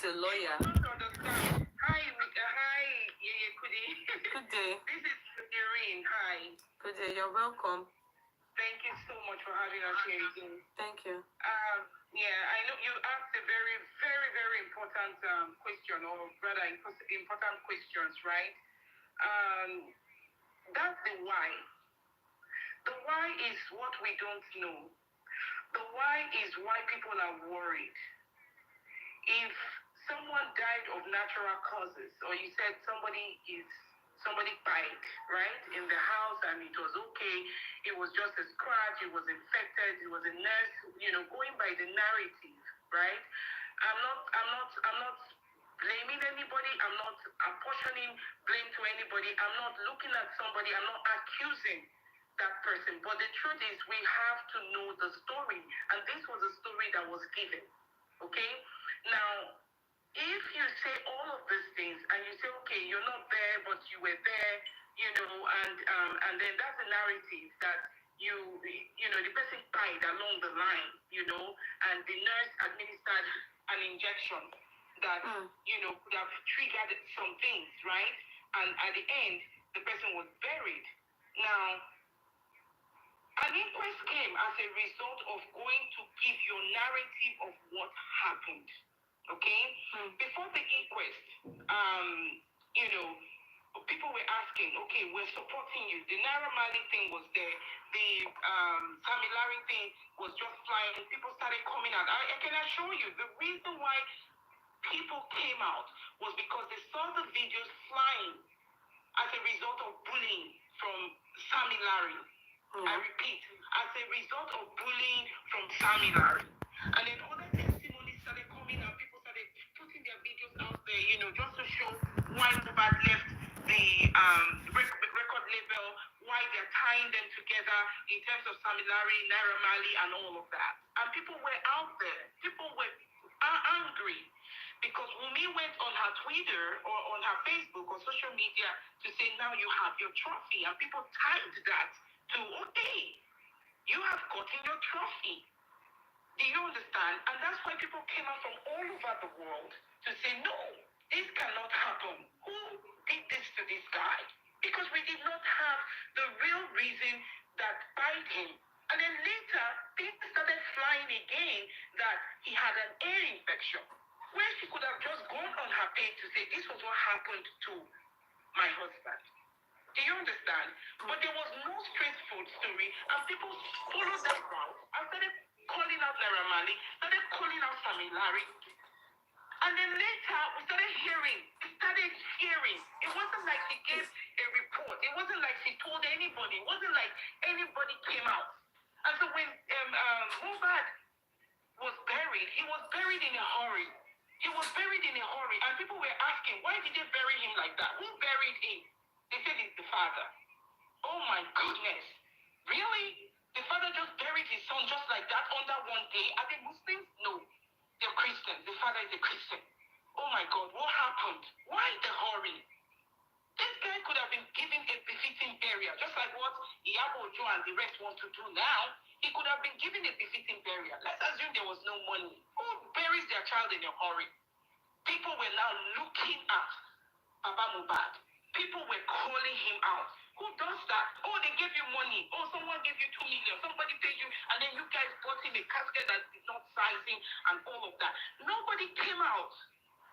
a lawyer. I don't understand. Hi, Yeye Kudi. Good day. This is Irene. Hi. Good day. You're welcome. Thank you so much for having us here again. Thank you. Yeah, I know you asked a very, very, very important question, or rather important questions, right? That's the why. The why is what we don't know. The why is why people are worried. If someone died of natural causes, or you said somebody died, right, in the house and it was okay, it was just a scratch, it was infected, it was a nurse, going by the narrative, right? I'm not blaming anybody, I'm not apportioning blame to anybody, I'm not looking at somebody, I'm not accusing that person. But the truth is we have to know the story, and this was a story that was given. Okay? Now, if you say all of these things and you say, okay, you're not there, but you were there, and then that's a narrative that the person died along the line, and the nurse administered an injection that, could have triggered some things, right? And at the end, the person was buried. Now, an inquest came as a result of going to give your narrative of what happened. Okay? Before the inquest, people were asking, okay, we're supporting you. The Naira Marley thing was there. The Samilari thing was just flying. People started coming out. I can assure you, the reason why people came out was because they saw the videos flying as a result of bullying from Samilari. I repeat, as a result of bullying from Samilari. And then other testimonies started coming out. People started putting their videos out there, just to show why Mohbad left the record label, why they're tying them together in terms of Samilari, Naira Marley, and all of that. And people were out there. People were angry because Wummi went on her Twitter or on her Facebook or social media to say, now you have your trophy. And people tied that to, okay, you have gotten your trophy. Do you understand? And that's why people came out from all over the world to say, no, this cannot happen. Who did this to this guy? Because we did not have the real reason that tied him. And then later, things started flying again that he had an air infection, where she could have just gone on her page to say, this was what happened to my husband. Do you understand? But there was no straightforward story, and people followed that route and started calling out Naira Marley, started calling out Samilari. And then later, we started hearing. It wasn't like she gave a report. It wasn't like she told anybody. It wasn't like anybody came out. And so when Mohbad was buried, he was buried in a hurry. And people were asking, why did they bury him like that? Who buried him? They said it's the father. Oh my goodness. Really? The father just buried his son just like that under one day? Are they Muslims? No. They're Christians. The father is a Christian. Oh my God, what happened? Why the hurry? This guy could have been given a befitting burial, just like what Iyabo Ojo and the rest want to do now. He could have been given a befitting burial. Let's assume there was no money. Who buries their child in a hurry? People were now looking at Baba Mohbad. People were calling him out. Who does that? Oh, they gave you money. Oh, someone gave you 2 million. Somebody paid you, and then you guys bought him a casket that did not size him and all of that. Nobody came out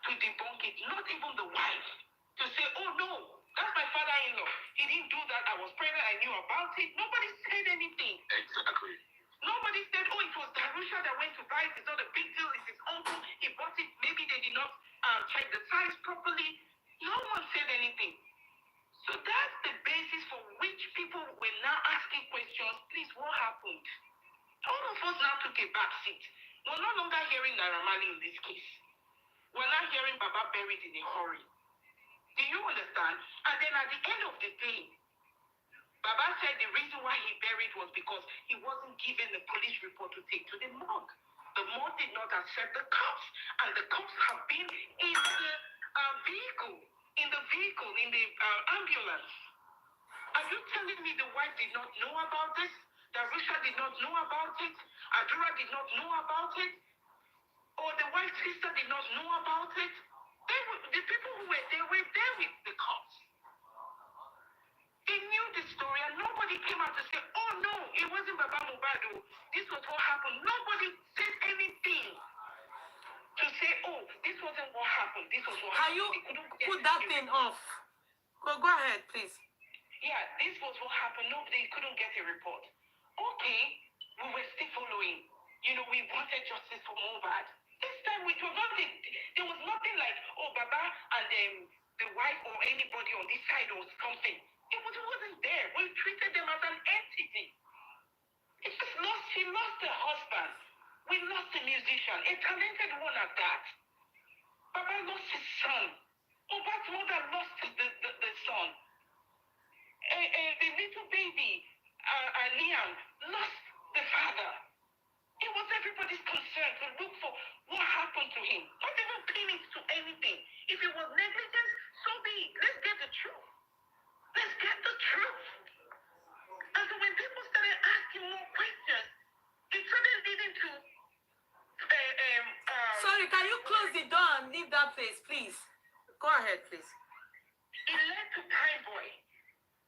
to debunk it, not even the wife, to say, oh no, that's my father-in-law. He didn't do that. I was pregnant. I knew about it. Nobody said anything. Exactly. Nobody said, oh, it was Darusha that went to buy it. It's not a big deal. It's his uncle. He bought it. Maybe they did not check the size properly. No one said anything. So that's the basis for which people were now asking questions. Please, what happened? All of us now took a back seat. We're no longer hearing Naira Marley in this case. We're not hearing Baba buried in a hurry. Do you understand? And then at the end of the day, Baba said the reason why he buried was because he wasn't given the police report to take to the morgue. The morgue did not accept the cops, and the cops have been in the vehicle, in the ambulance. Are you telling me the wife did not know about this? Darusha did not know about it? Adura did not know about it? or the wife's sister did not know about it. The people who were there with the cops. They knew the story and nobody came out to say, oh no, it wasn't Baba Mohbad. This was what happened. Nobody said anything to say, oh, this wasn't what happened. This was what happened. Can you put that thing off? Go ahead, please. Yeah, this was what happened. Nobody couldn't get a report. Okay, we were still following. You know, we wanted justice for Mohbad. This time there was nothing like, oh, Baba and the wife or anybody on this side was something. It wasn't there. We treated them as an entity. She lost her husband. We lost a musician, a talented one at that. Baba lost his son. Mohbad's mother lost the son. The little baby, Liam, lost the father. It was everybody's concern to look for what happened to him. Not even pin it to anything. If it was negligence, so be it. Let's get the truth. Let's get the truth. And so when people started asking more questions, it started leading to sorry, can you close the door and leave that place, please? Go ahead, please. It led to Prime Boy.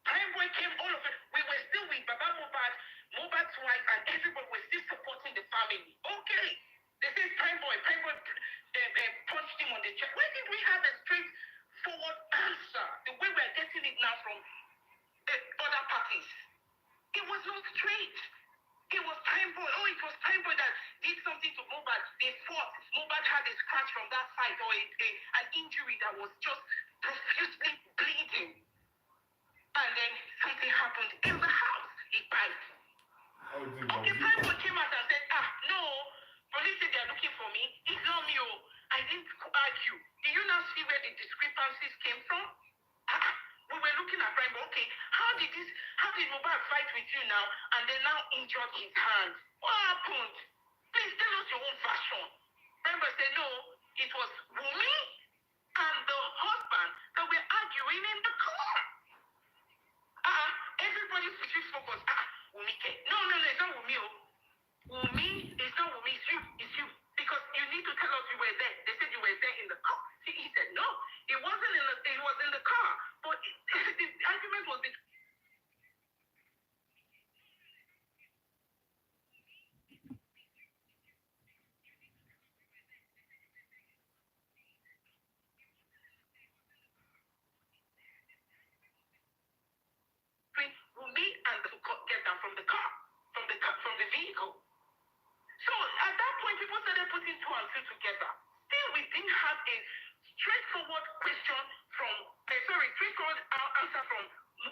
Prime Boy came, all of it. We were still with Baba Mohbad, Mohbad's wife, and everybody was still supporting the family. Okay. They said Prime Boy punched him on the chest. Why did we have a straightforward answer? The way we're getting it now from other parties. It was not straight. It was Prime Boy. Oh, it was Prime Boy that did something to Mohbad. They fought. Mohbad had a scratch from that side or an injury that was just profusely bleeding. And then something happened in the house. He died. Okay, Prime Boy came out and said, no, police said they're looking for me. It's not me. I didn't argue. Do you now see where the discrepancies came from? We were looking at Prime Boy. Okay, how did Mohbad fight with you now and then now injured his hand? What happened? Please tell us your own version. Prime Boy said, no, it was Wummi and the husband that were arguing in the car. Everybody switches focus. Wummi came. No, it's not Wummi. Wummi, it's not Wummi, it's you. Because you need to tell us you were there. They said you were there in the car. He said, no, it wasn't it was in the car. But the argument was between Wummi and the get down from the car, from the vehicle. So at that point, people started putting two and two together. Still, we didn't have a straightforward straightforward answer from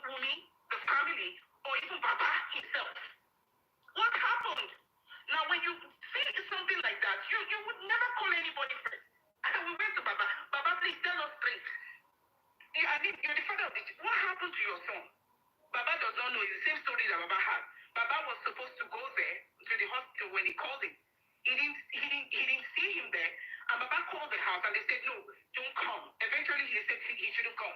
Wummi, the family, or even Baba himself. What happened? Now, when you see something like that, you would never call anybody first. And we went to Baba. Baba, please tell us straight. You're the father of this. What happened to your son? Baba does not know. It's the same story that Baba had. Baba was supposed to go there to the hospital when he called him. He didn't see him there. And Baba called the house and they said, no, don't come. Eventually he said he shouldn't come.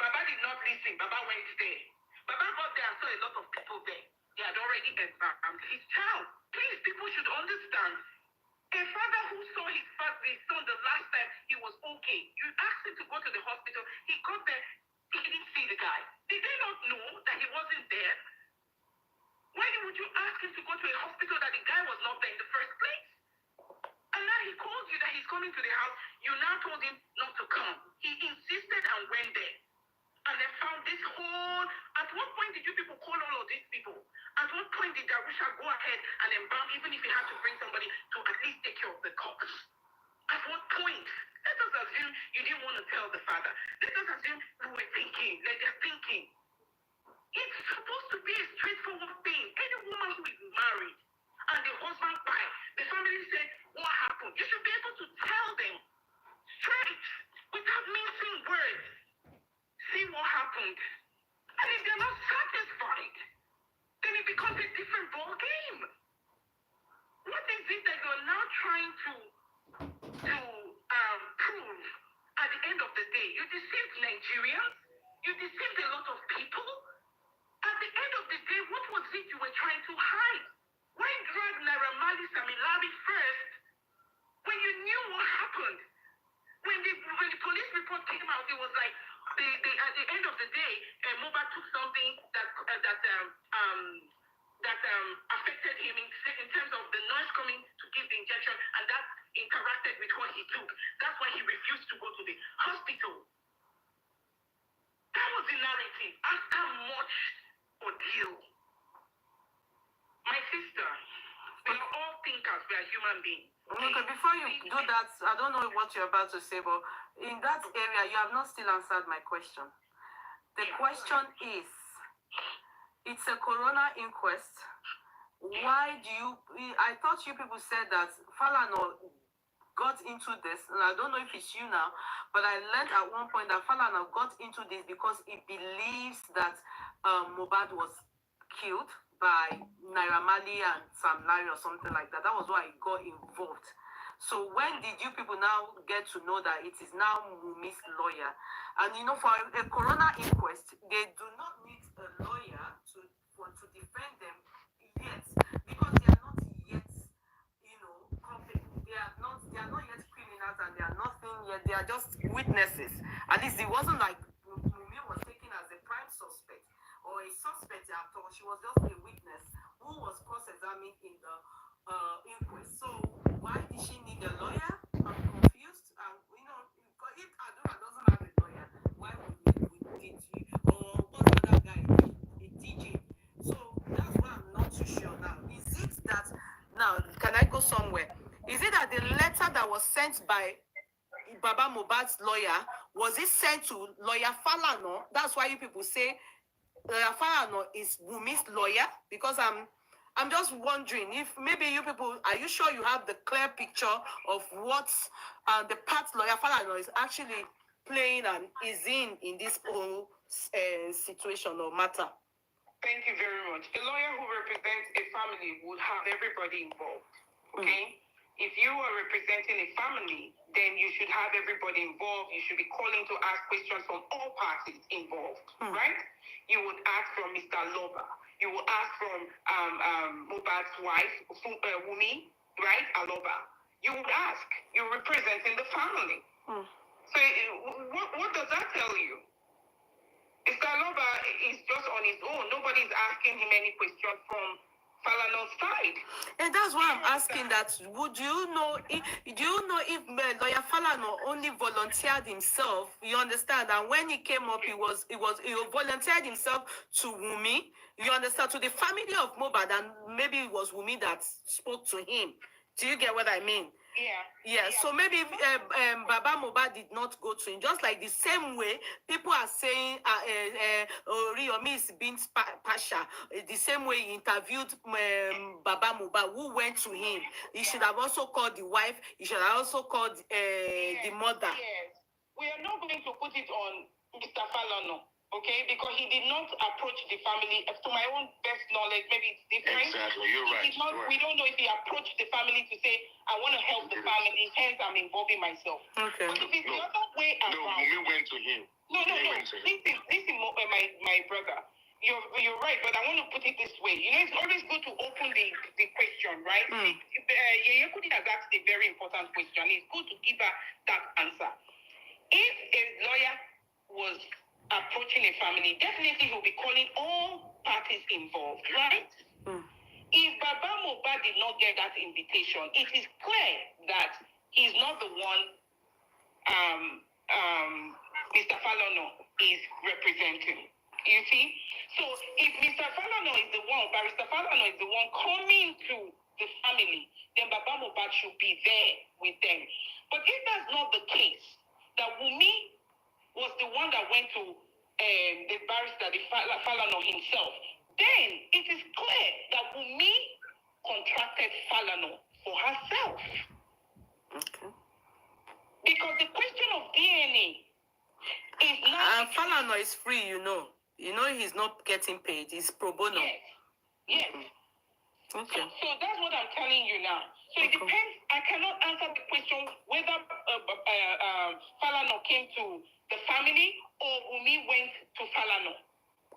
Baba did not listen. Baba went there. Baba got there and saw a lot of people there. He had already embalmed his child. Please, people should understand. A father who saw his son the last time, he was okay. You asked him to go to the hospital. He got there. He didn't see the guy. Did they not know that he wasn't there? Why would you ask him to go to a hospital that the guy was not there in the first place? And now he calls you that he's coming to the house. You now told him not to come. He insisted and went there. And then found this whole... At what point did you people call all of these people? At what point did Darusha go ahead and embalm, even if he had to bring somebody to at least take care of the corpse? At what point? Let us assume you didn't want to tell the father. Let us assume you were thinking, like they're thinking. It's supposed to be a straightforward thing. Any woman who is married and the husband died, the family said, what happened? You should be able to tell them straight, without mincing words. See what happened. And if they're not satisfied, then it becomes a different ball game. What is it that you're now trying to prove at the end of the day? You deceived Nigerians. You deceived a lot of people. At the end of the day, what was it you were trying to hide? Why drag Naira Marley Samilari first when you fighting after much ordeal. My sister, we are all thinkers, we are human beings. Okay, before you do that, I don't know what you're about to say, but in that area, you have not still answered my question. The question is, it's a corona inquest. Why do you, I thought you people said that Falana got into this, and I don't know if it's you now, but I learned at one point that Falana got into this because he believes that Mohbad was killed by Naira Marley and Sam Larry or something like that. That was why he got involved. So when did you people now get to know that it is now Wummi's lawyer? And you know, for a corona inquest, they do not need a lawyer to defend them yet, because they are not yet, you know, Confe. They are not yet criminals, and they are nothing yet. They are just witnesses. At least it wasn't like Wummi was taken as a prime suspect or a suspect at all. She was just a witness who was cross-examined in the inquest. So why did she need a lawyer? I'm confused. You know, if Adura doesn't have a lawyer, why would it or what's the other guy, a DJ? So that's why I'm not too sure now. Is it that now? Can I go somewhere? Is it that the letter that was sent by Baba Mohbad's lawyer, was it sent to lawyer Falana? That's why you people say lawyer Falana is Wummi's lawyer, because I'm just wondering if maybe you people, are you sure you have the clear picture of what the part lawyer Falana is actually playing and is in this whole situation or matter? Thank you very much. A lawyer who represents a family would have everybody involved. Okay? If you are representing a family, then you should have everybody involved. You should be calling to ask questions from all parties involved, right? You would ask from Mr. Loba. You will ask from Mohbad's wife, Wummi, right? Aloba. You would ask. You're representing the family. So what does that tell you? Mr. Aloba is just on his own. Nobody's asking him any question from Falana's side. And that's why I'm asking that. Would you know if lawyer Falana only volunteered himself? You understand? And when he came up, he volunteered himself to Wummi. You understand? To the family of Mohbad, and maybe it was Wummi that spoke to him. Do you get what I mean? Yeah. So maybe Baba Mohbad did not go to him. Just like the same way people are saying Oriyomi is being partial. The same way he interviewed Baba Mohbad, who went to him. He should have also called the wife. He should have also called the mother. Yes. We are not going to put it on Mr. Falana, okay? Because he did not approach the family. To my own best knowledge, maybe it's different. Exactly, you're right. We don't know if he approached the family to say, I want to help the family, hence I'm involving myself. Okay. But if it's the other way around... No, Wummi went to him. No. Listen, my brother. You're right, but I want to put it this way. You know, it's always good to open the question, right? Yeyekudi has asked a very important question. It's good to give her that answer. If a lawyer was approaching a family, definitely he'll be calling all parties involved, right? If Baba Mohbad did not get that invitation, it is clear that he's not the one Mr. Falana is representing. You see? So if Mr. Falana is the one, Barrister Falana is the one coming to the family, then Baba Mohbad should be there with them. But if that's not the case, that Wummi was the one that went to the barrister, the Falana himself, then it is clear that Wummi contracted Falana for herself. Okay. Because the question of DNA is not... Falana is free, you know. You know he's not getting paid. He's pro bono. Yes. Okay. So that's what I'm telling you now. So it depends. I cannot answer the question whether Falana came to the family or Wummi went to Falana.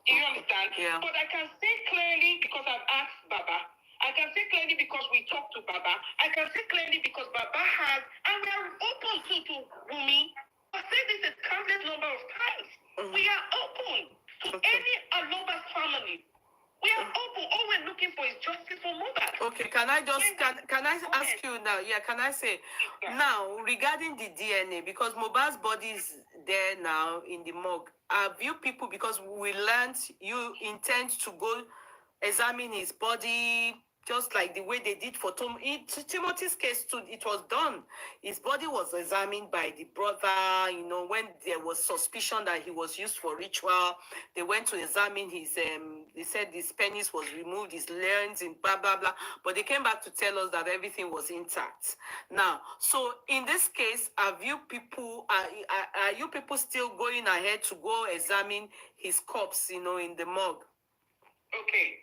Do you understand? Yeah. But I can say clearly because I've asked Baba. I can say clearly because we talked to Baba. I can say clearly because Baba has, and we are open to Wummi. I've said this a countless number of times. We are open to any Aloba's family. We are open. All we're looking for is justice for Mohbad. Okay, can I ask you now? Yeah, can I say now regarding the DNA, because Mohbad's body's there now in the morgue, have you people, because we learned you intend to go examine his body, just like the way they did for Timothy's case too, it was done. His body was examined by the brother, when there was suspicion that he was used for ritual. They went to examine his, they said his penis was removed, his learns and blah, blah, blah. But they came back to tell us that everything was intact. Now, so in this case, are you people still going ahead to go examine his corpse, in the morgue? Okay.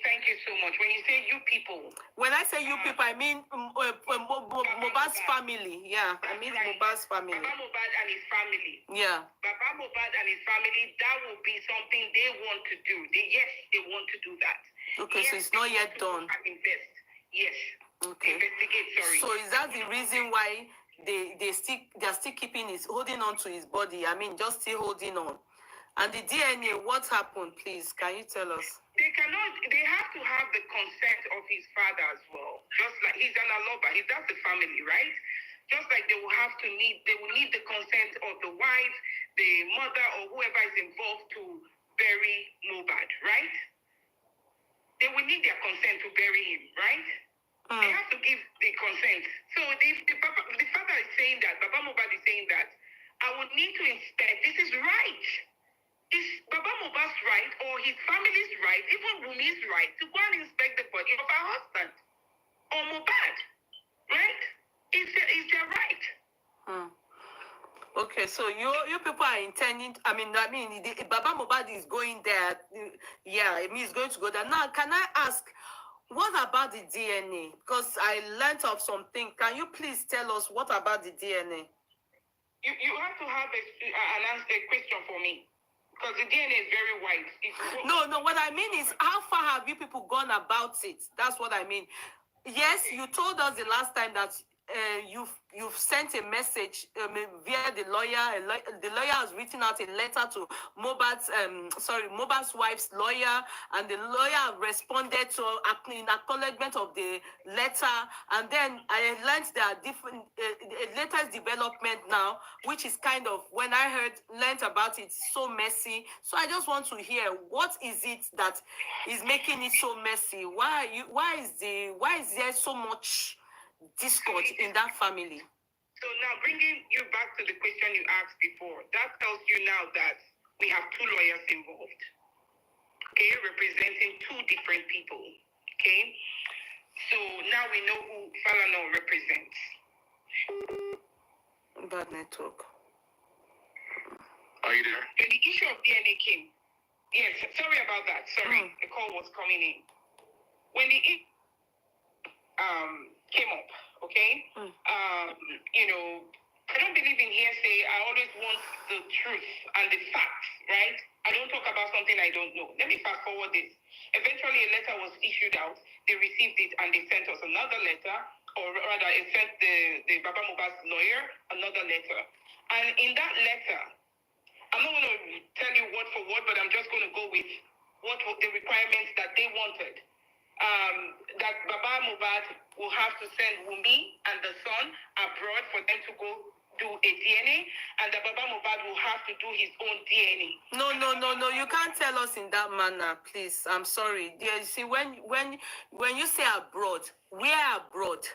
Thank you so much. When you say you people, when I say you people, I mean Mohbad's family. Yeah, I mean right. Mohbad's family. Baba Mohbad and his family. Yeah. Baba Mohbad and his family, that will be something they want to do. They want to do that. Okay, yes, so it's not yet done. Invest. Yes. Okay. Investigate, sorry. So is that the reason why they're still holding on to his body? I mean, just still holding on. And the DNA, what happened, please? Can you tell us? They have to have the consent of his father as well. Just like he's an aloba, that's the family, right? Just like they will need the consent of the wife, the mother, or whoever is involved to bury Mohbad, right? They will need their consent to bury him, right? They have to give the consent. So the father is saying that, Baba Mohbad is saying that, I would need to inspect. This is right. Is Baba Mohbad's right or his family's right, even Wummi's right, to go and inspect the body of her husband or Mohbad, right? Is their right? Okay, so you people are intending. Baba Mohbad is going there. Yeah, he's going to go there. Now, can I ask, what about the DNA? Because I learned of something. Can you please tell us what about the DNA? You have to have a question for me. Because the DNA is very wide. No, what I mean is, how far have you people gone about it? That's what I mean. Yes, you told us the last time that you've sent a message via the lawyer. The lawyer has written out a letter to Mohbad's wife's lawyer, and the lawyer responded to in acknowledgement of the letter. And then I learned there are different latest development now, which is kind of, when I learned about it, so messy. So I just want to hear, what is it that is making it so messy? Why is there so much discord in that family? So now, bringing you back to the question you asked before, that tells you now that we have two lawyers involved, okay, representing two different people, okay? So now we know who Falana represents. Bad network. Are you there? When the issue of DNA came, yes, sorry about that, sorry, the call was coming in. When the came up, okay? I don't believe in hearsay. I always want the truth and the facts, right? I don't talk about something I don't know. Let me fast forward this. Eventually, a letter was issued out. They received it and they sent us another letter, or rather, it sent the Baba Mohbad's lawyer another letter. And in that letter, I'm not going to tell you word for word, but I'm just going to go with what the requirements that they wanted. That Baba Mohbad will have to send Wummi and the son abroad for them to go do a DNA, and that Baba Mohbad will have to do his own DNA. No. You can't tell us in that manner, please. I'm sorry. You see, when you say abroad, where abroad?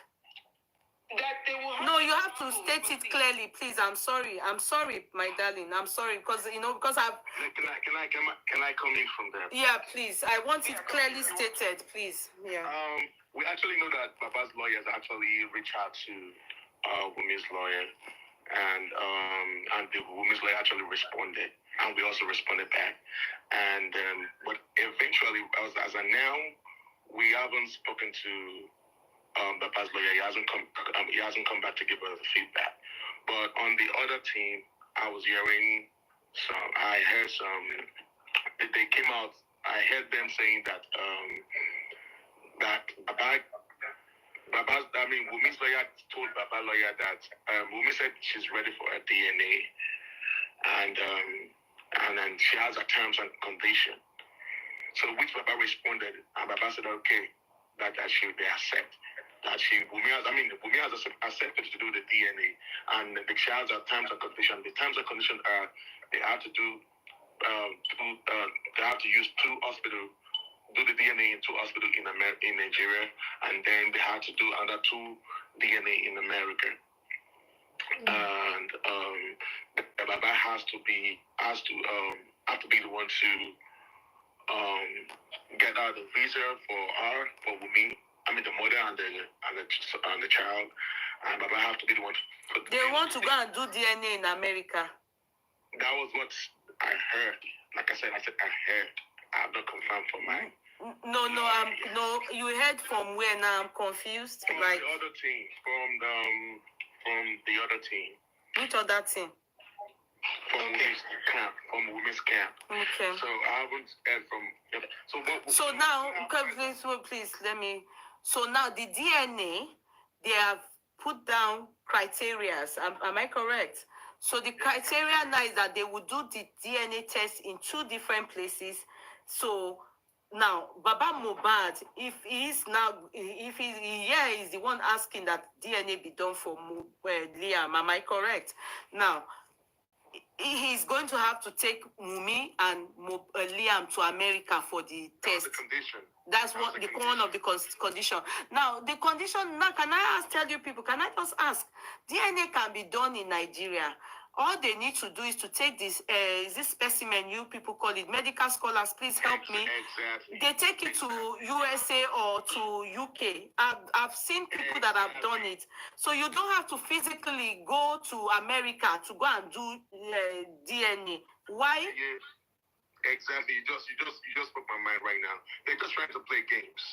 That they will have you have to state it clearly, please. I'm sorry, my darling. I'm sorry, because I've. Can I come in from there? Yeah, please. I want it clearly stated, please. Yeah. We actually know that Baba's lawyers actually reached out to Wummi's lawyer, and the Wummi's lawyer actually responded, and we also responded back. And but eventually, as of now, we haven't spoken to Baba's lawyer. He hasn't come back to give us feedback. But on the other team, I heard some. They came out. I heard them saying that Wummi's lawyer told Baba's lawyer that Wummi said she's ready for a DNA, and then she has a terms and condition. So which Baba responded, and Baba said, okay, that they accept. that Wummi has accepted to do the DNA, and the child's terms and conditions. The terms and conditions are they have to do, they have to use two hospitals, do the DNA in two hospitals in Nigeria, and then they have to do another two DNA in America. And the Baba has to be the one to get out the visa for Wummi. The mother and the child, and Baba have to be the one. They want to go and do DNA in America. That was what I heard. Like I said I heard. I have not confirmed for mine. No. You heard from where? Now I'm confused. From the other team. From the other team. Which other team? From Wummi's camp. Okay. So I haven't heard from. So now, please let me. So now the DNA, they have put down criteria. Am I correct? So the criteria now is that they will do the DNA test in two different places. So now, Baba Mohbad, if he is the one asking that DNA be done for Liam, am I correct? Now, he's going to have to take Wummi and Liam to America for the test. The condition. That's what the one of the condition. Now, the condition, now, can I tell you people, can I just ask, DNA can be done in Nigeria. All they need to do is to take this specimen, you people call it, medical scholars, please help me. Exactly. They take it to USA or to UK. I've seen people that have done it. So you don't have to physically go to America to go and do DNA. Why? Yeah. Exactly. You just put my mind right now. They're just trying to play games.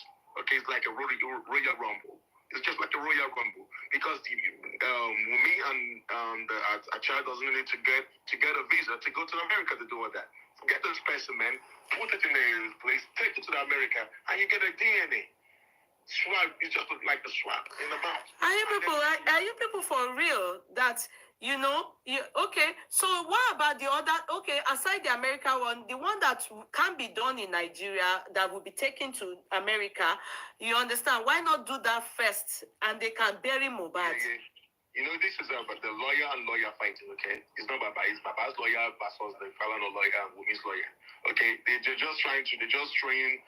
Okay, it's like a Royal Rumble. It's just like a Royal Rumble because Wummi and a child doesn't need to get a visa to go to America to do all that. Get the specimen, put it in a place, take it to America, and you get a DNA swab. It just looks like a swab in the mouth. Are you people for real? That okay. So what about the other? Okay, aside the America one, the one that can be done in Nigeria that will be taken to America, you understand? Why not do that first, and they can bury Mohbad? Yeah. This is about the lawyer and lawyer fighting. Okay, it's not Baba. It's Baba's lawyer versus the Falana lawyer and Wummi's lawyer. Okay, they're just throwing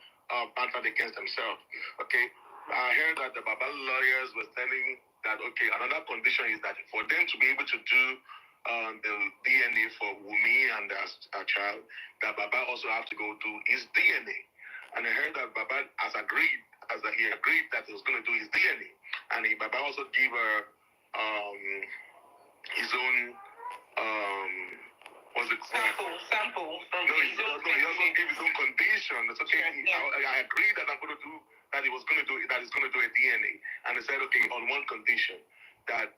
banter against themselves. Okay, I heard that the Baba lawyers were telling that, okay, another condition is that for them to be able to do the DNA for Wummi and our child, that Baba also have to go do his DNA. And I heard that Baba he agreed that he was going to do his DNA. And Baba also gave his own, what's it called? Sample. He also gave his own condition. It's okay. I agreed that I'm going to do that he was going to do it, that he's going to do a DNA. And they said, okay, on one condition, that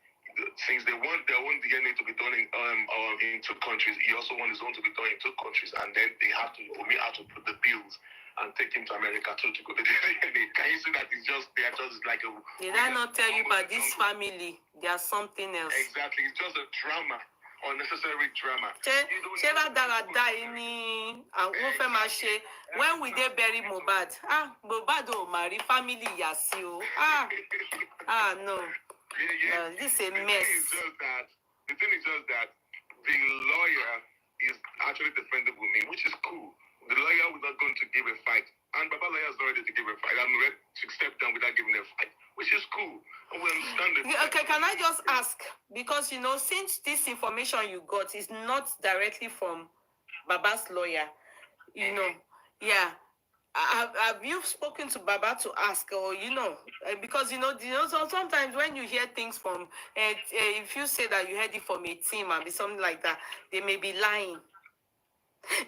since they want their own DNA to be done in two countries, he also wants his own to be done in two countries. And then they have to put the bills and take him to America too to go to the DNA. Can you see that they are just like a... Did I not tell you about this family? There's something else. Exactly. It's just a drama. Unnecessary drama. When we they bury Mohbad? Mohbad will marry family Yasio. No. This is a mess. The thing is just that the lawyer is actually defending Wummi, which is cool. The lawyer was not going to give a fight, and Baba lawyer is not ready to give a fight. I'm ready to step down without giving a fight, which is cool. And we understand it. Okay, can I just ask, because since this information you got is not directly from Baba's lawyer, yeah. Have you spoken to Baba to ask, or because so sometimes when you hear things from, if you say that you heard it from a team and something like that, they may be lying.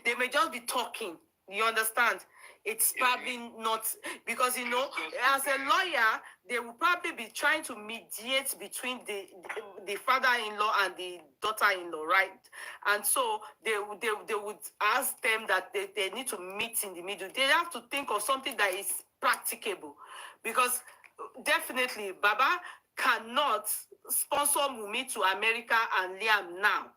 They may just be talking. You understand? It's probably not, because as a lawyer, they will probably be trying to mediate between the father-in-law and the daughter-in-law, right? And so they would ask them that they need to meet in the middle. They have to think of something that is practicable, because definitely Baba cannot sponsor Wummi to America and Liam now.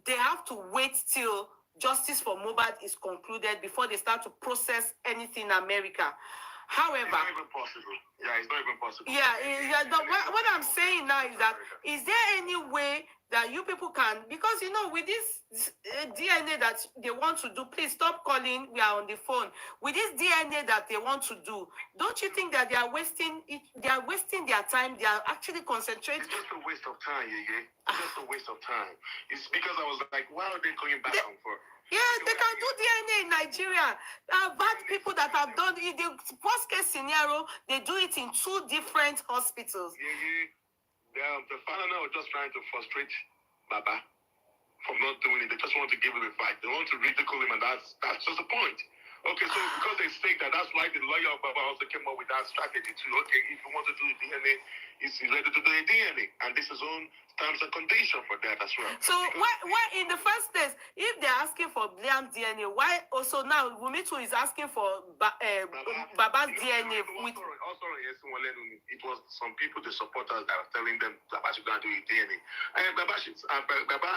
They have to wait till justice for Mohbad is concluded before they start to process anything in America. However, it's not even possible. Yeah, it's not even possible. What I'm saying now is that, is there any way that you people can, because with this DNA that they want to do, please stop calling, we are on the phone. With this DNA that they want to do, don't you think that they are wasting their time? They are actually concentrating. It's just a waste of time, Just a waste of time. It's because I was like, why are they going back and forth? Yeah, they can do DNA in Nigeria. Bad people that have done it. The worst case scenario, they do it in 2 different hospitals. The father now was just trying to frustrate Baba from not doing it. They just want to give him a fight. They want to ridicule him, and that's just the point. Okay, so because they say that's why the lawyer of Baba also came up with that strategy too. Okay, if you want to do a DNA, he's ready to do a DNA, and this is on terms and condition for that as well. So why in the first place, if they're asking for Liam's DNA, why also now Wummi too is asking for Baba's DNA with? It was some people, the supporters, that were telling them Baba should go and do a DNA, and Baba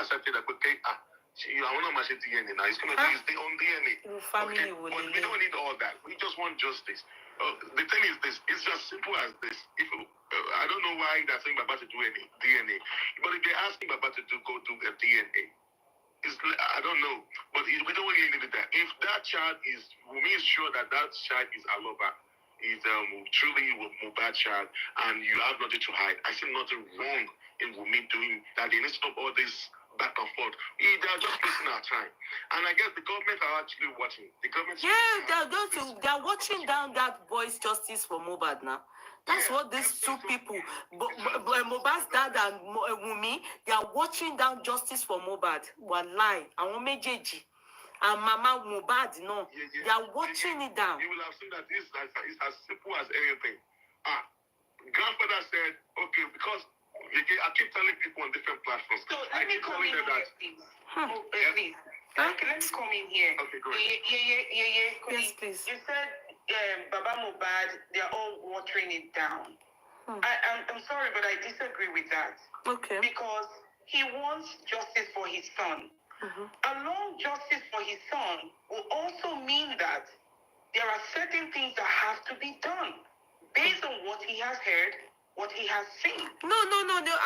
accepted that. Okay, I want to match DNA now. He's going to do his own DNA. Family but we don't need all that. We just want justice. The thing is this. It's just simple as this. If I don't know why they're saying Baba to do any DNA, but if they're asking Baba to go do a DNA, I don't know. But we don't really need that. If that child is, Wummi is sure that child is Aloba, is truly Mohbad child, and you have nothing to hide. I see nothing wrong in Wummi doing that. They need to stop all this back and forth. They are just wasting our time. And I guess the government are actually watching. The government. Yeah, they're watching down that boy's justice for Mohbad now. That's what these 2 people, Mohbad's dad and Wummi, they are watching down justice for Mohbad. Wallahi, àwọn méjèèjì. And Mama Mohbad, no, they are watching it down. You will have seen that this is as simple as anything. Grandfather said, okay, because I keep telling people on different platforms. So let me come in here, please. Please. Okay, let me come in here. Okay, go ahead. Yes, please. You said Baba Mohbad, they're all watering it down. I'm sorry, but I disagree with that. Okay. Because he wants justice for his son. Along justice for his son will also mean that there are certain things that have to be done based on what he has heard, what he has seen. No.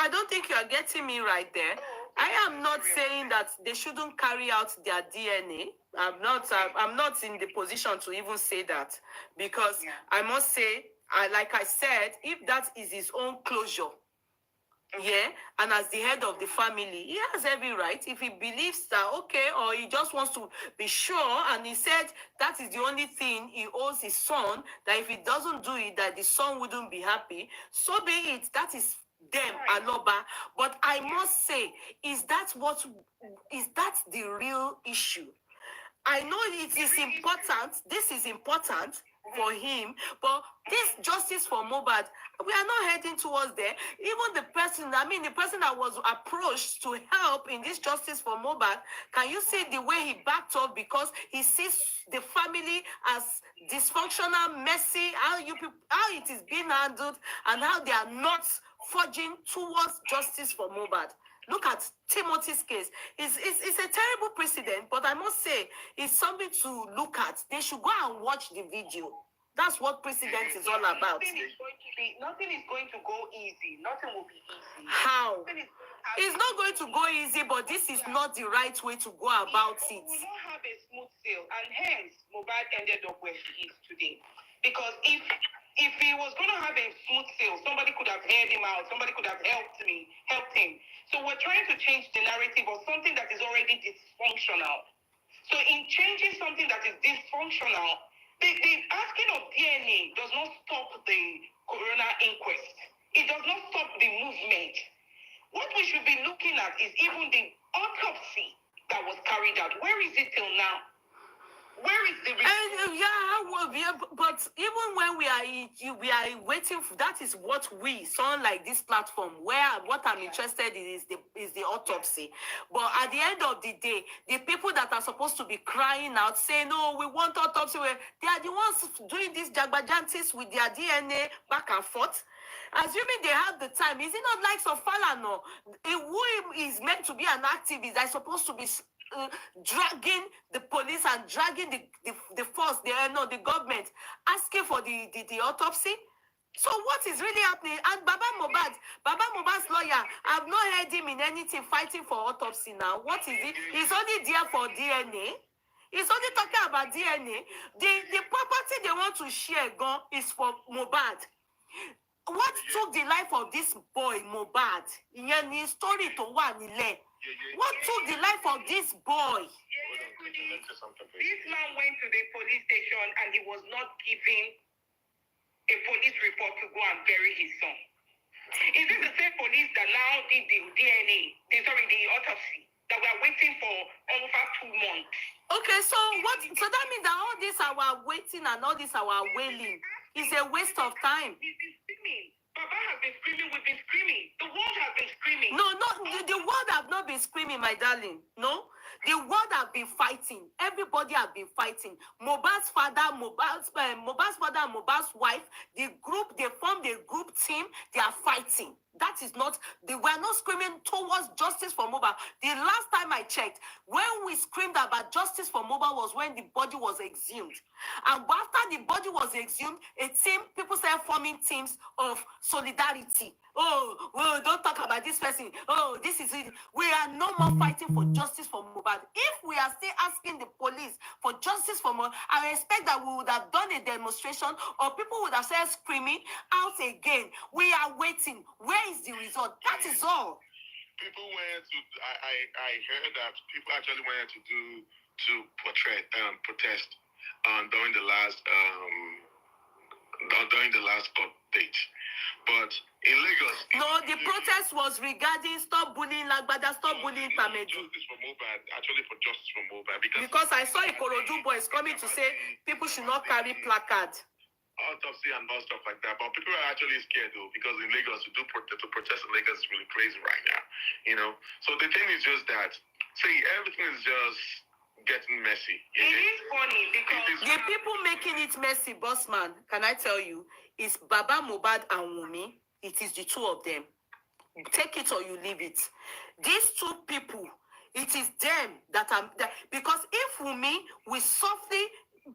I don't think you are getting me right there. I am not saying that they shouldn't carry out their DNA. I'm not in the position to even say that, because I must say, like I said, if that is his own closure, and as the head of the family, he has every right. If he believes that, okay, or he just wants to be sure, and he said that is the only thing he owes his son, that if he doesn't do it, that the son wouldn't be happy, so be it. That is them, Aloba. But I must say, is that the real issue? I know it is important. This is important for him, but this justice for Mohbad, we are not heading towards there. Even the person that was approached to help in this justice for Mohbad, can you see the way he backed off because he sees the family as dysfunctional, messy, how it is being handled, and how they are not forging towards justice for Mohbad. Look at Timothy's case. It's a terrible precedent, but I must say, it's something to look at. They should go and watch the video. That's what precedent is all about. Nothing is going to go easy. Nothing will be easy. How? It's not going to go easy, but this is not the right way to go about it. We will not have a smooth sail, and hence, Mohbad ended up where he is today. Because if he was going to have a smooth sail, somebody could have heard him out. Somebody could have helped him. So we're trying to change the narrative of something that is already dysfunctional. So in changing something that is dysfunctional, the asking of DNA does not stop the coroner inquest. It does not stop the movement. What we should be looking at is even the autopsy that was carried out. Where is it till now? Where is the but even when we are waiting for that, is what we sound like this platform where what I'm interested in is the autopsy. But at the end of the day, the people that are supposed to be crying out saying, no, we want autopsy, they are the ones doing these jagbajantis with their DNA back and forth. Assuming they have the time, is it not like Falano, who is meant to be an activist, that's supposed to be dragging the police and dragging the force, the government, asking for the autopsy. So what is really happening? And Baba Mohbad's lawyer, I've not heard him in anything fighting for autopsy now. What is it? He's only there for DNA. He's only talking about DNA. The property they want to share is for Mohbad. What took the life of this boy, Mohbad? Story to one. What took the life of this boy? This man went to the police station and he was not given a police report to go and bury his son. Is this the same police that now did the the autopsy that we are waiting for over 2 months? Okay, so that means that all this our waiting and all this our wailing is a waste of time. He's been screaming. Baba has been screaming, we've been screaming. The world has been screaming. No, the world have not been screaming, my darling. No. The world have been fighting. Everybody have been fighting. Mohbad's father, Mohbad's father, and Mohbad's wife, they formed a group team. They are fighting. That is not, they were not screaming towards justice for Mohbad. The last time I checked, when we screamed about justice for Mohbad was when the body was exhumed. And after the body was exhumed, people started forming teams of solidarity. Oh, don't talk about this person. Oh, this is it. We are no more fighting for justice for Mohbad. If we are still asking the police for justice for Mohbad, I expect that we would have done a demonstration or people would have started screaming out again. We are waiting. Where is the result? That is all. People went to, I heard that people actually went to protest during the last court date. But in Lagos... No, the protest was regarding stop bullying Lagbada, stop bullying Pamedu. Justice for Mohbad, actually for justice for Mohbad. Because I saw Ikorodu boys coming to say people should not carry placard. Autopsy and all stuff like that. But people are actually scared though, because in Lagos, to protest in Lagos is really crazy right now. So the thing is just that, everything is just getting messy. It is funny because... The people making it messy, boss man, can I tell you, is Baba Mohbad and Wummi. It is the two of them. Take it or you leave it. These two people, it is them that are... Because if Wummi will softly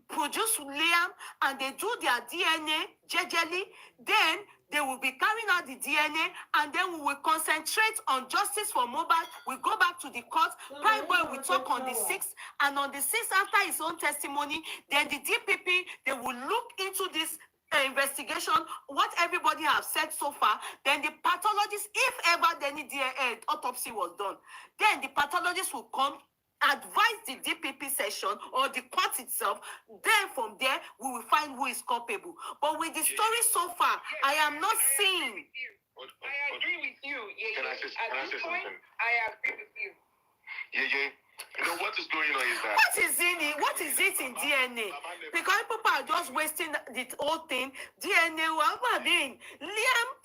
produce Liam and they do their DNA jejely, then they will be carrying out the DNA and then we will concentrate on justice for Mohbad. We go back to the court. Prime Boy will talk on the 6th, and on the 6th, after his own testimony, then the DPP, they will look into this investigation, what everybody has said so far. Then the pathologist, if ever any autopsy was done, then the pathologist will come, advise the DPP session or the court itself. Then from there, we will find who is culpable. But with the story so far, I am not seeing. I agree with you. Can I say something? I agree with you. Yeah. What is going on is that... What is it in DNA? Because people are just wasting the whole thing. DNA, Liam,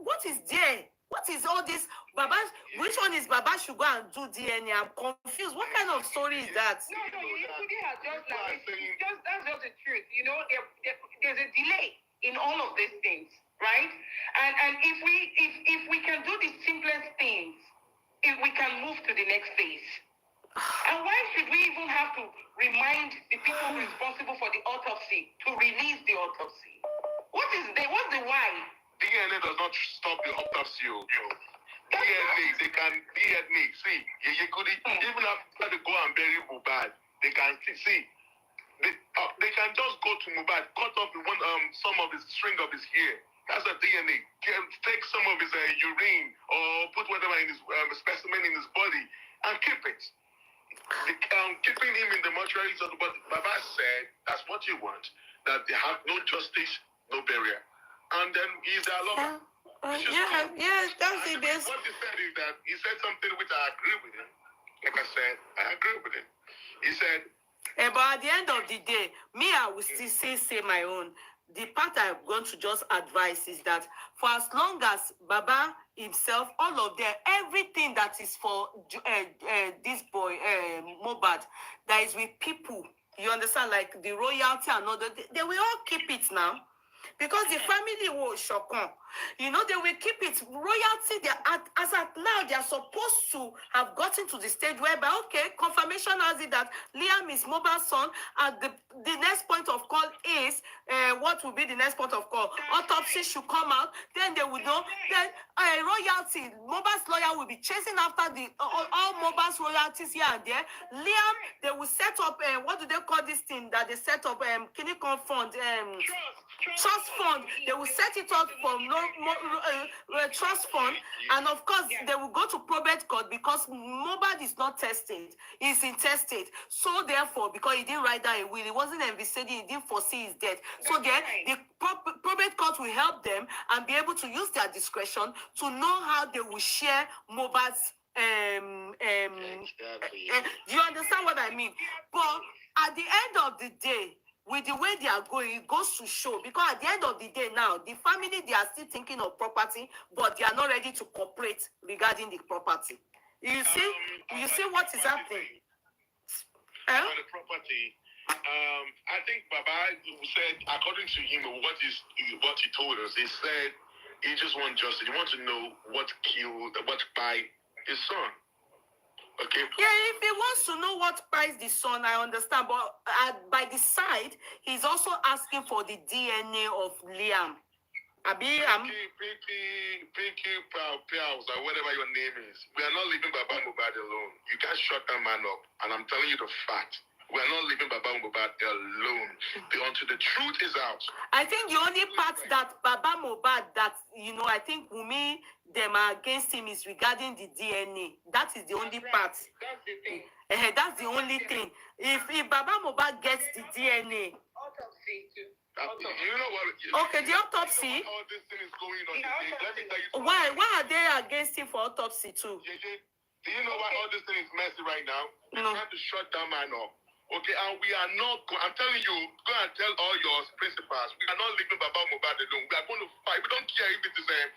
what is there? What is all this? Baba, which one is Baba should go and do DNA? I'm confused. What kind of story is that? No, Yehudi has just that's just the truth. There's a delay in all of these things, right? And if we can do the simplest things, if we can move to the next phase. And why should we even have to remind the people responsible for the autopsy to release the autopsy? What's the why? DNA does not stop the autopsy. DNA, they can DNA. See, you could even after they go and bury Mohbad, they can see. They can just go to Mohbad, cut off some of his string of his hair. That's a DNA. Take some of his urine or put whatever in his specimen in his body and keep it. Keeping him in the mortuary. But Baba said that's what you want. That they have no justice, no burial. And then he's their lover. That's it. What he said is that he said something which I agree with him. Like I said, I agree with him. He said... but at the end of the day, I will still say my own. The part I'm going to just advise is that for as long as Baba himself, all of them, everything that is for this boy, Mohbad, that is with people, you understand, like the royalty and all that, they will all keep it now. Because the family will shock on. You know, they will keep it. Royalty, as at now, they are supposed to have gotten to the stage whereby, okay, confirmation has it that Liam is Mohbad's son, and the next point of call is, what will be the next point of call? Autopsy should come out, then they will know. Then royalty, Mohbad's lawyer will be chasing after all Mohbad's royalties here and there. Liam, they will set up, what do they call this thing that they set up, Kinikon Fund, trust fund. They will set it up for trust fund, and of course they will go to probate court because Mohbad is not tested, he's intestate. So therefore, because he didn't write down a will, he wasn't envisaging, he didn't foresee his death. So then the probate court will help them and be able to use their discretion to know how they will share Mohbad's do you understand what I mean? But at the end of the day, with the way they are going, it goes to show, because at the end of the day now, the family, they are still thinking of property, but they are not ready to cooperate regarding the property. You see what is happening? On the property, I think Baba said, according to him, what he told us, he said he just wants justice. He wants to know what by his son. Okay. Yeah, if he wants to know what price the son, I understand. But by the side, he's also asking for the DNA of Liam. Pinky, Pals, or whatever your name is. We are not leaving Baba Mohbad alone. You can't shut that man up. And I'm telling you the fact. We are not leaving Baba Mohbad alone until the truth is out. I think the only part that Baba Mohbad, that, I think Wummi, them are against him is regarding the DNA. That is the only part. That's the thing. That's the only thing. If Baba Mohbad gets the DNA. Autopsy too. You know what? Okay, the autopsy. You know all this thing is going on. Let me tell you something. Why are they against him for autopsy too? Do you know why all this thing is messy right now? They're No. trying to shut that man up. Okay, and we are not. I'm telling you, go and tell all your principals. We are not leaving Baba Mohbad alone. We are going to fight. We don't care if it is that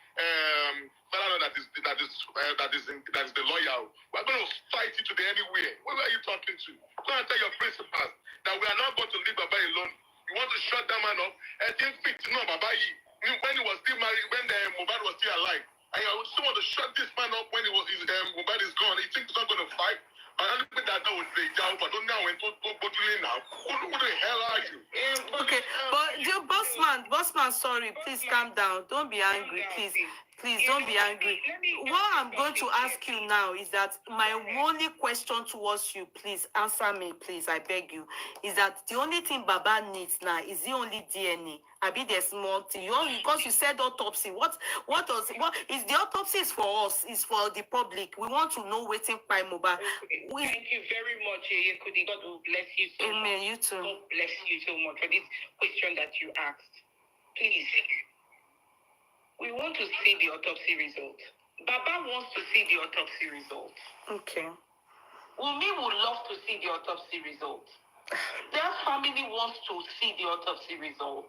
is the lawyer. We are going to fight it today anywhere. What are you talking to? Go and tell your principals that we are not going to leave Baba alone. You want to shut that man up? I think no, Baba. When he was still married, when Mohbad was still alive, and I still want to shut this man up when Mohbad is gone. He thinks he's not going to fight. But don't now and go now. Who the hell are you? Okay, but the bossman, sorry, please calm down. Don't be angry, please. Please don't be angry. What I'm going to ask you now is that my only question towards you, please answer me, please, I beg you, is that the only thing Baba needs now is the only DNA. I mean, there's more thing. Because you said autopsy. What is the autopsy is for us, is for the public. We want to know waiting by Mohbad. Thank you very much, Yekudi. God will bless you so much. Amen, you too. God bless you so much for this question that you asked. Please, we want to see the autopsy result. Baba wants to see the autopsy result. Okay. Wummi would love to see the autopsy result. Their family wants to see the autopsy result.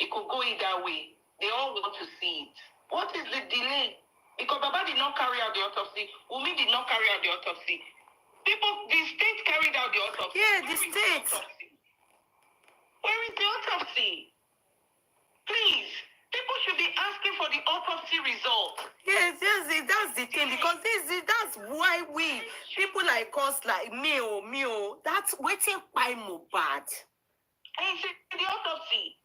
It could go either way. They all want to see it. What is the delay? Because Baba did not carry out the autopsy. Wummi did not carry out the autopsy. The state carried out the autopsy. Yeah, the state. Where is the autopsy? Please. People should be asking for the autopsy result. Yes, that's the thing, because that's why people like us, like me, that's waiting by Mohbad. And the autopsy.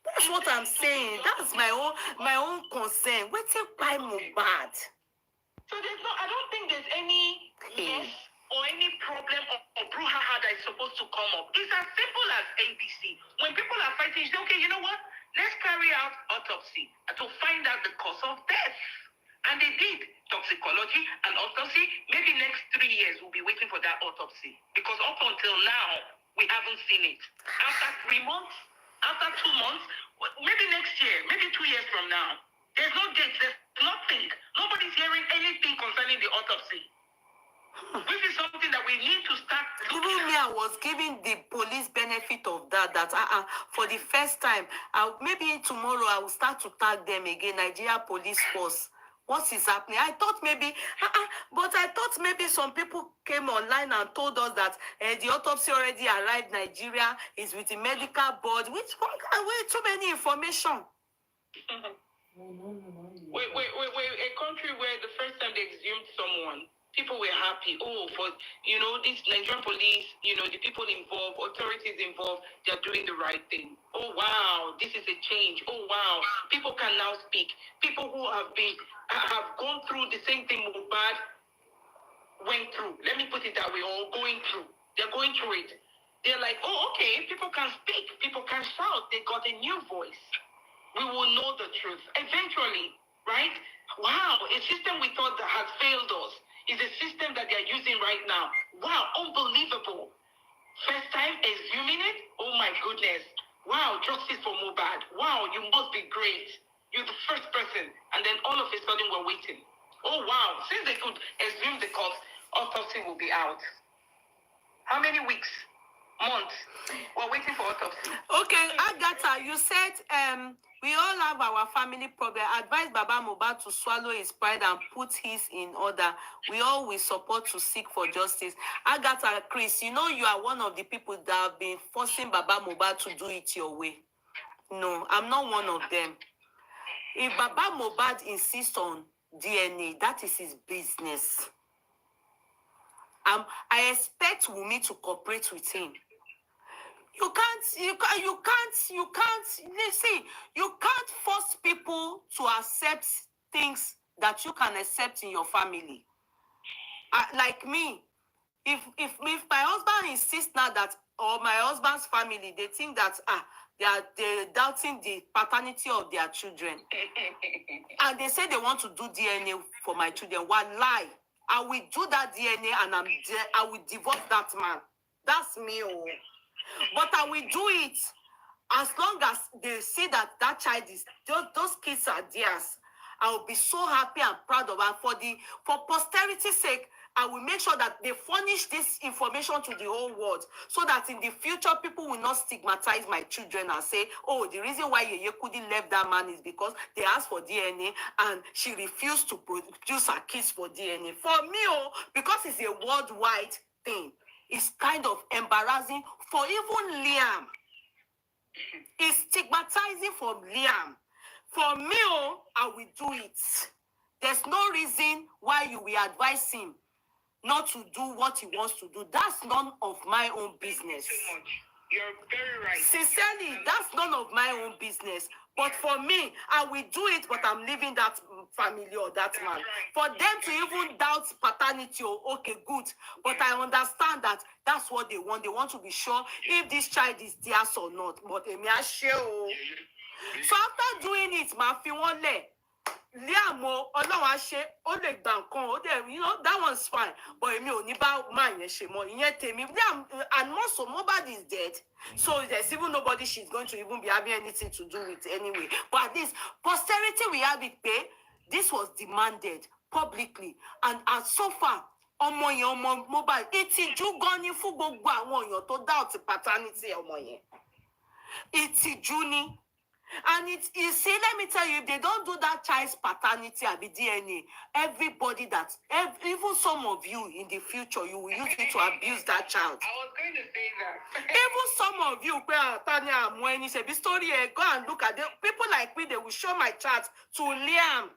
That's what I'm saying. That's my own concern. Waiting by Mohbad. So I don't think there's any yes or any problem or brouhaha that is supposed to come up. It's as simple as ABC. When people are fighting, you say, okay, you know what? Let's carry out autopsy to find out the cause of death. And they did toxicology and autopsy. Maybe next 3 years we'll be waiting for that autopsy. Because up until now, we haven't seen it. After 3 months, after 2 months, maybe next year, maybe 2 years from now, there's no date, there's nothing. Nobody's hearing anything concerning the autopsy. This is something that we need to start looking Even me, I was giving the police benefit of that for the first time, maybe tomorrow I will start to tag them again, Nigeria Police Force. What is happening? I thought maybe, but I thought maybe some people came online and told us that the autopsy already arrived Nigeria, is with the medical board, which one can wait too many information. Wait, a country where the first time they exhumed someone, people were happy. Oh, for, this Nigerian police, the people involved, authorities involved, they're doing the right thing. Oh, wow, this is a change. Oh, wow, people can now speak. People who have gone through the same thing Mohbad went through. Let me put it that way, or going through. They're going through it. They're like, oh, okay, people can speak. People can shout. They got a new voice. We will know the truth eventually, right? Wow, a system we thought that had failed us is a system that they're using right now. Wow, unbelievable. First time exhuming it? Oh my goodness. Wow, justice for Mohbad. Wow, you must be great. You're the first person. And then all of a sudden we're waiting. Oh wow, since they could exhume the corpse, autopsy will be out. How many weeks? Months? We're waiting for autopsy. Okay, Agatha, you said we all have our family problem. Advise Baba Mohbad to swallow his pride and put his in order. We all will support to seek for justice. Agatha, Chris, you are one of the people that have been forcing Baba Mohbad to do it your way. No, I'm not one of them. If Baba Mohbad insists on DNA, that is his business. I expect Wummi to cooperate with him. You can't force people to accept things that you can accept in your family. Like me, if my husband insists now that, or my husband's family, they think that they're doubting the paternity of their children, and they say they want to do DNA for my children, lie. I will do that DNA and I will divorce that man. That's me. Oh. But I will do it as long as they see that child is, those kids are theirs. I will be so happy and proud of them. For posterity's sake, I will make sure that they furnish this information to the whole world, so that in the future, people will not stigmatize my children and say, oh, the reason why Yeye Kudi left that man is because they asked for DNA and she refused to produce her kids for DNA. For me, because it's a worldwide thing, it's kind of embarrassing for even Liam. It's stigmatizing for Liam. For me, I will do it. There's no reason why you will advise him not to do what he wants to do. That's none of my own business. Too much. You're very right. Sincerely, that's none of my own business. But for me, I will do it, but I'm leaving that family or that man. For them to even doubt paternity, okay, good. But I understand that that's what they want. They want to be sure if this child is theirs or not. But so after doing it, my fiance, Liam, that one's fine. But and also Mohbad is dead. So there's even nobody she's going to even be having anything to do with anyway. But at least posterity we have it pay. This was demanded publicly. And as so far, Mohbad, it's you gone in for go to doubt paternity. It's Juni. And you see, let me tell you, if they don't do that child's paternity or the DNA, everybody even some of you in the future, you will use it to abuse that child. I was going to say that. Even some of you, Tanya, when you say the story, go and look at them. People like me, they will show my chart to Liam.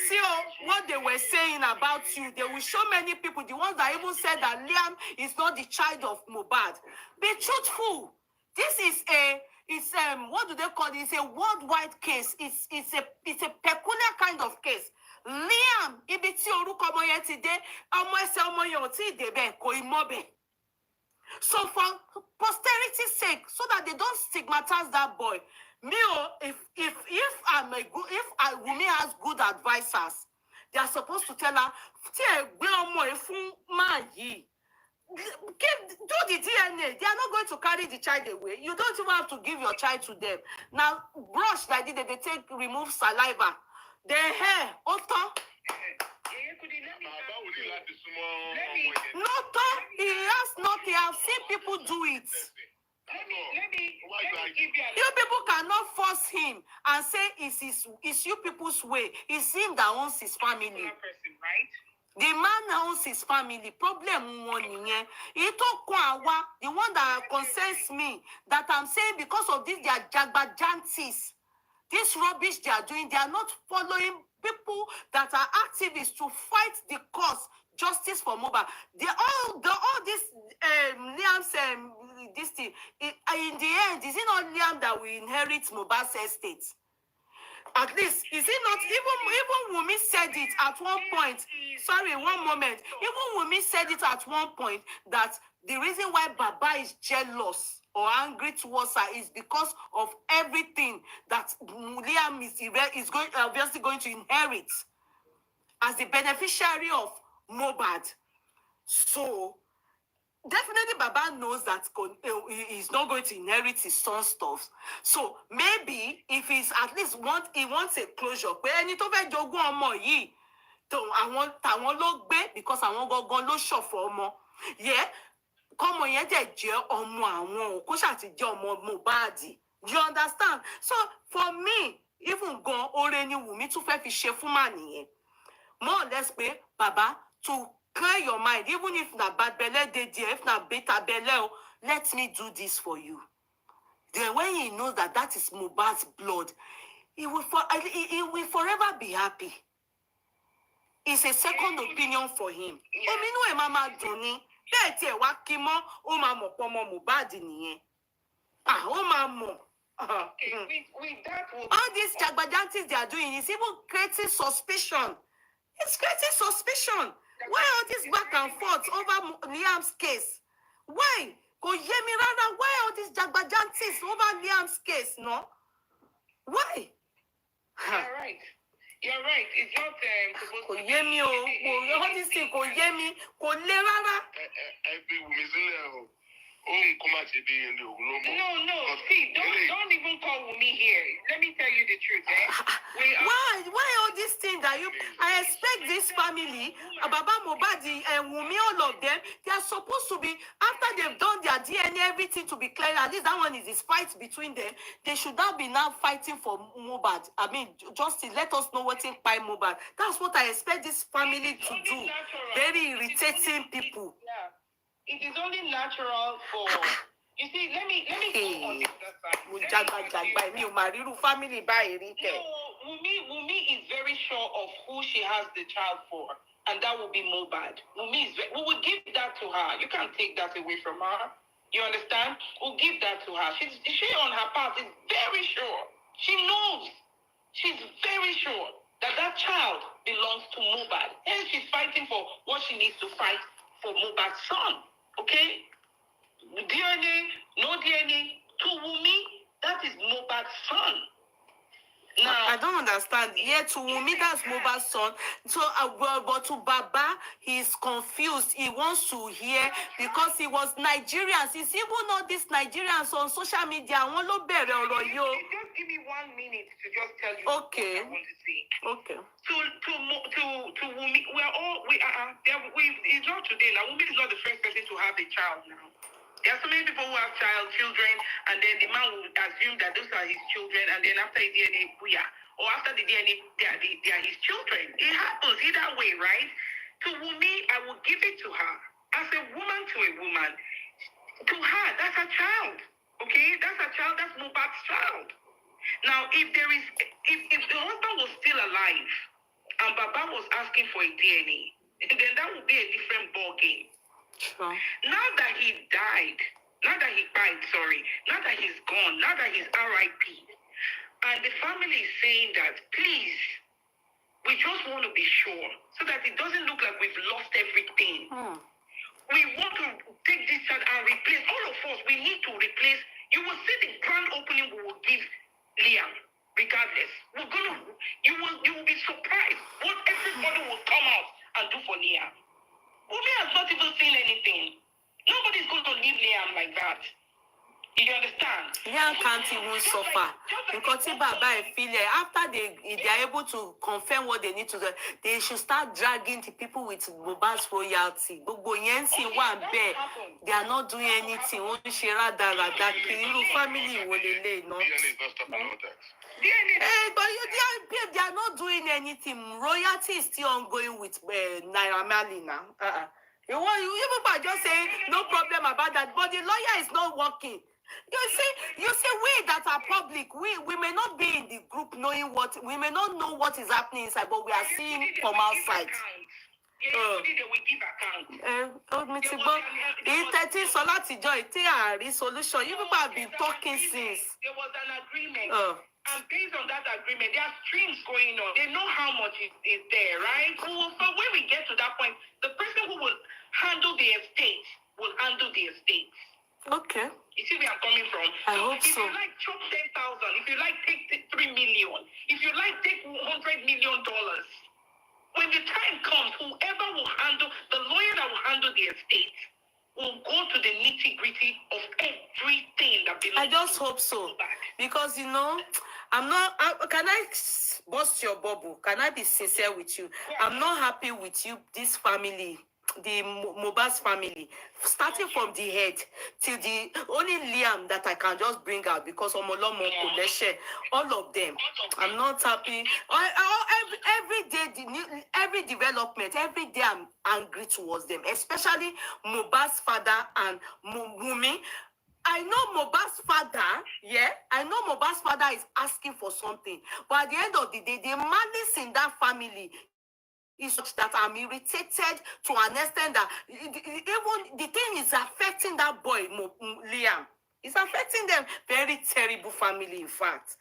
See what they were saying about you. They will show many people, the ones that even said that Liam is not the child of Mohbad. Be truthful. This is what do they call it? It's a worldwide case. It's a peculiar kind of case. Liam, so for posterity's sake, so that they don't stigmatize that boy. Me, if Wummi has good advisors, they are supposed to tell her, do the DNA. They are not going to carry the child away. You don't even have to give your child to them. Now, brush like this, they remove saliva. The hair, he has not. He has seen people do it. Let me You people cannot force him and say it's you people's way. It's him that owns his family. Person, right? The man owns his family. Problem one nìyẹn. The one that concerns me, that I'm saying because of this, they are jagbajantis. This rubbish they are doing, they are not following people that are activists to fight the cause, justice for Mohbad. All this Liam's this thing. In the end, is it not Liam that will inherit Mohbad's estate? At least, is it not? Even Wummi said it at one point. Sorry, one moment. Even Wummi said it at one point that the reason why Baba is jealous or angry towards her is because of everything that Liam is obviously going to inherit as the beneficiary of Mohbad. So definitely Baba knows that he's not going to inherit his son's stuff. So maybe if he's at least he wants a closure. Pé ẹni tó fẹ́ jogún ọmọ yìí, tàwọn ló gbé because àwọn gangan ló ṣọ̀fọ̀ ọmọ. Yeah. Kọ́mọ yẹn dẹ̀ jẹ́ ọmọ àwọn, kó ṣáà ti jẹ́ ọmọ Mohbad. You understand? So for me, even gan ore ni Wunmi tún fẹ́ fi ṣe fún mà nìyẹn. More or less pé Baba to clear your mind, even if na bad belle dey there, if na better belle, let me do this for you. Then when he knows that that is Mohbad's blood, he will forever be happy. It's a second opinion for him. Ominu e mama duni. Bẹ́ẹ̀ tí ẹ wá kí mọ́, ó máa mọ̀ pé ọmọ Mohbad nìyẹn. Ó máa mọ̀. All these jagbajantis they are doing is even creating suspicion. It's creating suspicion. Why all this back and forth over Liam's case? Why? Kò yé mi rárá. Why all these jagbajantis over Liam's case, no? Why? You're right. You're right. It's not supposed to be. Kò yé mi o. All this thing kò yé mi. Kò lè rárá. No. See, don't even call Wummi here. Let me tell you the truth, Why all these things that I expect this family, Baba Mohbad and Wummi, all of them, they are supposed to be, after they've done their DNA, everything to be clear, at least that one is this fight between them, they should not be now fighting for Mohbad. I mean, justice, let us know what's in by Mohbad. That's what I expect this family to do. Very irritating people. Yeah. It is only natural for... You see, let me go on this side. Wummi is very sure of who she has the child for, and that will be Mohbad. We will give that to her. You can't take that away from her. You understand? We'll give that to her. She on her part is very sure. She knows. She's very sure that that child belongs to Mohbad. And she's fighting for what she needs to fight for Mohbad's son. Okay? DNA, no DNA, to Wummi, that is Mohbad's son. Now, I don't understand. Yeah, to Wummi, that's Mohbad's son. So, but to Baba, he's confused. He wants to hear because he was Nigerians. He's even not these Nigerians on social media. Just give me 1 minute to just tell you what I want to say. Okay. To Wummi, it's not today. Now, Wummi is not the first person to have a child now. There are so many people who have children, and then the man will assume that those are his children, and then after the DNA, or after the DNA, they are his children. It happens either way, right? To Wummi, I will give it to her. As a woman to a woman, to her, that's a child. Okay? That's a child, that's Mohbad's child. Now, if the husband was still alive, and Baba was asking for a DNA, then that would be a different ballgame. Sure. Now that he died, now that he's gone, now that he's RIP, and the family is saying that, please, we just want to be sure, so that it doesn't look like we've lost everything. We want to take this child and replace, all of us, we need to replace. You will see the grand opening we will give Liam, regardless. You will be surprised what everybody will come out and do for Liam. Wummi has not even seen anything. Nobody's going to leave Liam like that. You understand? Liam can't even suffer. Because after they are able to confirm what they need to do, they should start dragging the people with Mohbad's royalty. They are not doing anything. Family will DNA is not stopping all that. but they are not doing anything. Royalty is still ongoing with Naira Marley now. You people are just saying no problem about that, but the lawyer is not working. You see, we that are public, we may not be in the group knowing we may not know what is happening inside, but we are seeing from outside. Solution. You people have been talking since. There was an agreement. And based on that agreement, there are streams going on. They know how much is there, right? So when we get to that point, the person who will handle the estate will handle the estate. Okay. You see where I'm coming from? I hope so. If you like, chop 10,000. If you like, take 3 million. If you like, take $100 million. When the time comes, whoever will handle, the lawyer that will handle the estate will go to the nitty-gritty of everything that belongs. I just hope so. Because, can I bust your bubble? Can I be sincere with you? Yeah. I'm not happy with you, this family, the Mohbad's family, starting from the head till the only Liam that I can just bring out because Omolomo, Kodeshe, all of them. I'm not happy. Every development, every day I'm angry towards them, especially Mohbad's father and Wummi. I know Mohbad's father, I know Mohbad's father is asking for something, but at the end of the day, the malice in that family is such that I'm irritated to an extent that even the thing is affecting that boy, Liam. It's affecting them. Very terrible family, in fact.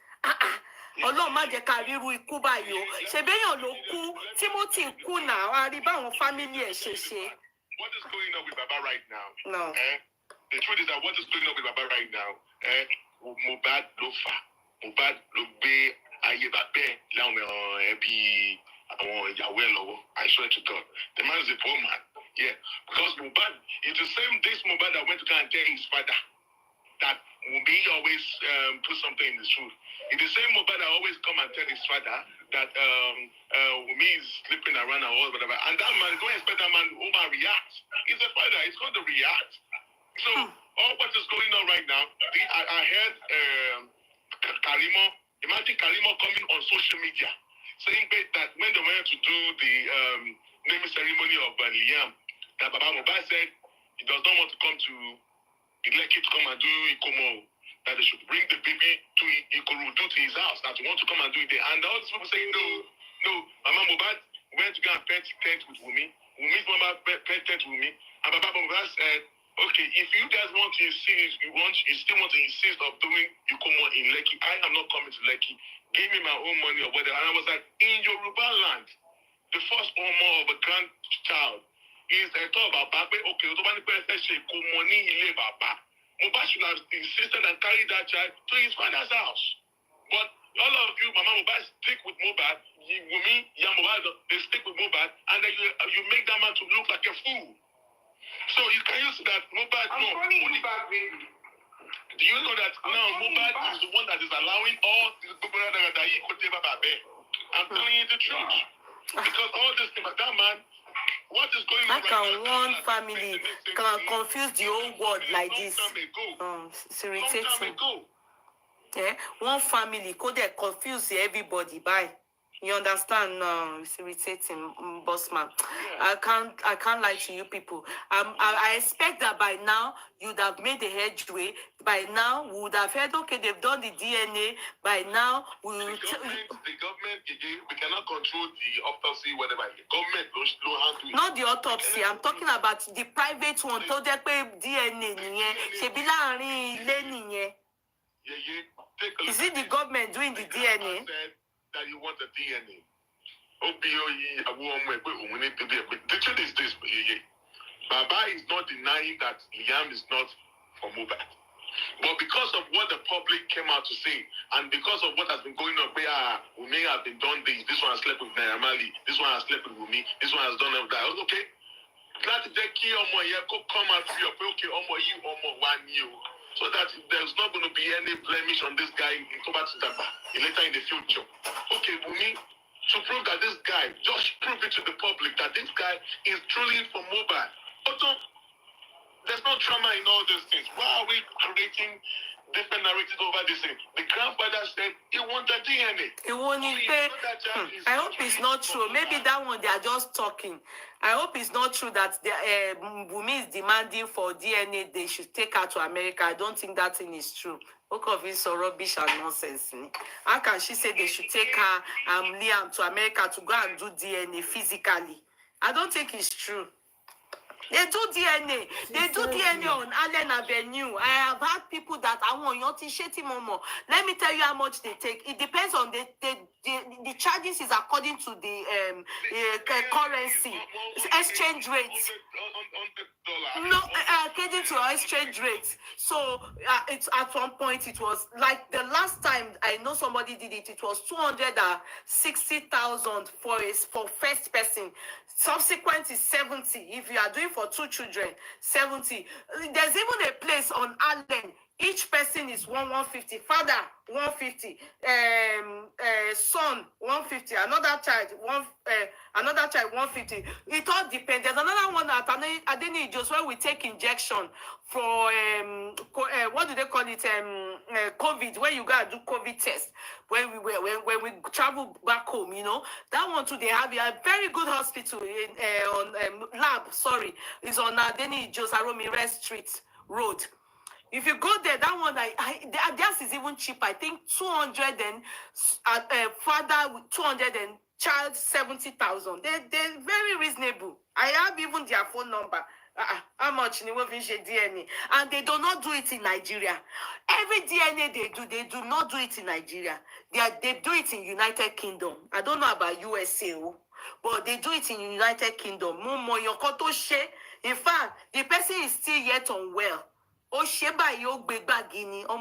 Ọlọ́run má jẹ́ ká ríru ikú báyìí o. Ṣèbéyàn ló kú, Timothy kú náà, a rí báwọn family ẹ̀ ṣe ṣe. What is going on with Baba right now? No. The truth is that what is going on with Baba right now, Mohbad ló fà, Mohbad ló gbé ayé bàbá ẹ̀ láwọn ẹbí àwọn ìyàwó ẹ̀ lọ́wọ́. I swear to God, the man is a poor man. Yeah, because Mohbad is the same this Mohbad that went to go and tell his father that Wummi always put something in his truth. It's the same Mohbad that always come and tell his father that Wummi is sleeping around and all whatever. And that man, don't expect that man to overreact. He's a father, he's going to react. So all what is going on right now, I heard Karimo, imagine Karimo coming on social media saying that when they went to do the naming ceremony of Liam, that Baba Mohbad said he does not want to come to Lekki to come and do Ikomo, that they should bring the baby to Ikorodu to his house, that he want to come and do it there. And all these people saying no, Mama Mohbad went to go and pet tent with Wummi. Wummi's mama pet tent with me. And Baba Mohbad said, okay, if you guys want to insist, you still want to insist of doing Ikomo in Lekki, I am not coming to Lekki. Give me my own money or whatever. And I was like, in Yoruba land, the first honor of a grandchild is a talk about Baba. Okay, so many people say Ikomo ni ile Baba. Mohbad should have insisted and carried that child to his father's house. But all of you, Mama Mohbad, stick with Mohbad. Wummi, Mohbad, they stick with Mohbad, and then you make that man to look like a fool. So you can use that Mohbad. Do you know that now Mohbad is the one that is allowing all these people that he could never be? I'm telling you the truth. Because all this thing, that man, what is going on? How can one family can confuse the whole world like this? It's irritating. Yeah, one family could confuse everybody by. You understand? No, it's irritating, boss man. Yeah. I can't lie to you people. I expect that by now you'd have made the headway. By now we would have heard, okay, they've done the DNA. By now we will. The government, we cannot control the autopsy, whatever. The government don't handle it. Not the autopsy. I'm talking about the private one. To the DNA Is it the government doing the DNA? That you want the DNA. The truth is this, Baba is not denying that Liam is not for Mohbad. But because of what the public came out to say, and because of what has been going on, Wummi has been done this one has slept with Naira Marley, this one has slept with Wummi, this one has done that. Okay. Láti jẹ́ kí ọmọ yẹn kó come out free of okay, ọmọ yìí ọmọ wa ni o. so that there's not going to be any blemish on this guy later in the future. Okay, Wummi, to prove that this guy, just prove it to the public that this guy is truly from Mohbad. Also, there's no drama in all these things. Why are we creating different narratives over this thing? The grandfather said he wanted DNA. He wanted I hope it's not true. Maybe that one they are just talking. I hope it's not true that the Wummi is demanding for DNA. They should take her to America. I don't think that thing is true. Book of it so rubbish and nonsense. How can she say they should take her and Liam to America to go and do DNA physically? I don't think it's true. They do DNA. They do DNA on Allen Avenue. I have had people that I want you momo. Let me tell you how much they take. It depends on the charges is according to the currency exchange rates. No, according to our exchange rates. So it's at one point it was like the last time I know somebody did it. It was 260,000 for first person. Subsequent is 70. If you are doing for 2 children, 70. There's even a place on Allen. Each person is 150. Father 150. Son 150. Another child 150. It all depends. There's another one at Adeni just where we take injection for what do they call it? COVID. Where you gotta do COVID test. When we travel back home, you know that one too. They have a very good hospital on lab. Sorry, is on Adeni Josaromi Street Road. If you go there, that one, theirs is even cheap. I think 200 and father with 200 and child 70,000. They're very reasonable. I have even their phone number. How much DNA? And they do not do it in Nigeria. Every DNA they do not do it in Nigeria. They do it in United Kingdom. I don't know about USA, but they do it in United Kingdom. In fact, the person is still yet unwell. The thing is that DNA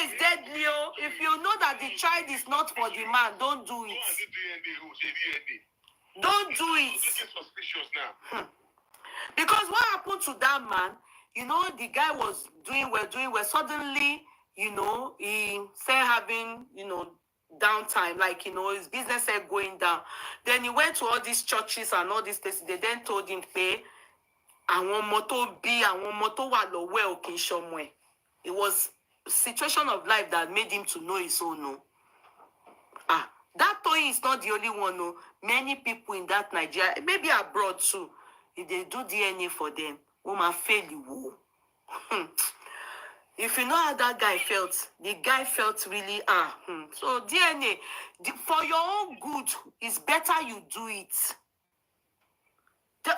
is deadly. If you know that the child is not for the man, don't do it. Don't do it. Because what happened to that man, you know, the guy was doing well. Suddenly, you know, he started having, you know, downtime, like, you know, his business started going down. Then he went to all these churches and all these places. They then told him, pay. It was a situation of life that made him to know his own. No. That toy is not the only one. No. Many people in that Nigeria, maybe abroad too, if they do DNA for them, woman fail you. If you know how that guy felt, the guy felt really, So DNA, for your own good, it's better you do it.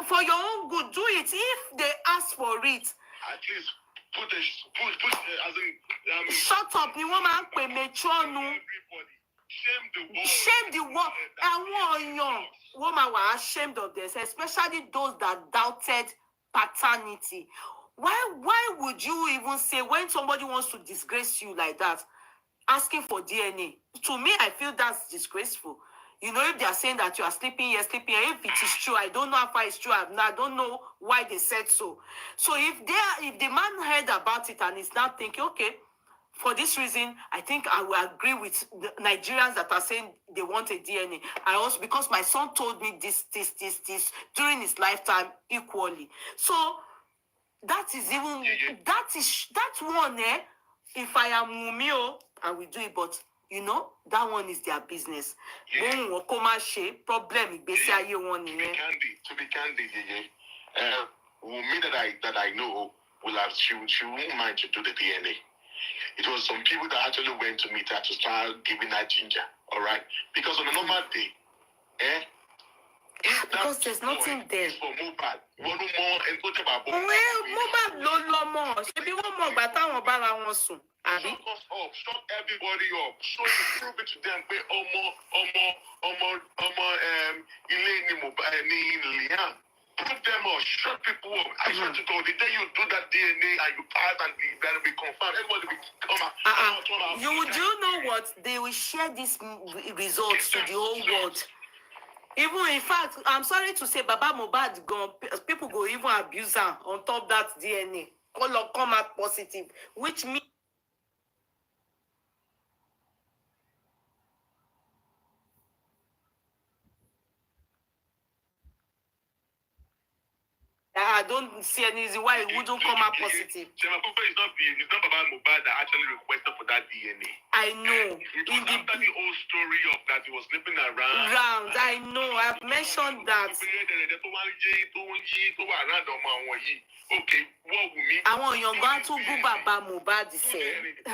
For your own good, do it. If they ask for it, at least put as in, shut up, you want to everybody. Shame the world. Woman were ashamed of this, especially those that doubted paternity. Why would you even say when somebody wants to disgrace you like that, asking for DNA? To me, I feel that's disgraceful. You know, if they are saying that you are sleeping here, if it is true, I don't know how far it's true. I don't know why they said so. So if the man heard about it and is now thinking, okay, for this reason, I think I will agree with the Nigerians that are saying they want a DNA. I also, because my son told me this during his lifetime equally. So that is even that one. If I am Wummi, I will do it, but you know that one is their business. Problem. To be candid, Wummi that I know she won't mind to do the DNA. It was some people that actually went to meet her to start giving her ginger, all right? Because on a normal day, because there's nothing there. For Mohbad, one more and go to my Mohbad no more. She be one more, but I won't balance one soon. Shut us up, shut everybody up. So you prove it to them. Liam. Prove them up, shut people up. I swear to God, the day you do that DNA and you pass and then be confirmed, everybody will come out. You know what? They will share these results to the whole world. Even in fact, I'm sorry to say, Baba Mohbad gone. People go even abuse her on top that DNA. Come out positive, which means I don't see any reason why it wouldn't come out positive. It's not Baba Mohbad that actually requested for that DNA. I know. It was after the whole story of that he was sleeping around. I know. I've mentioned that. Okay, what Wummi? Àwọn èèyàn gan tún bú bàbá Mohbad sẹ́.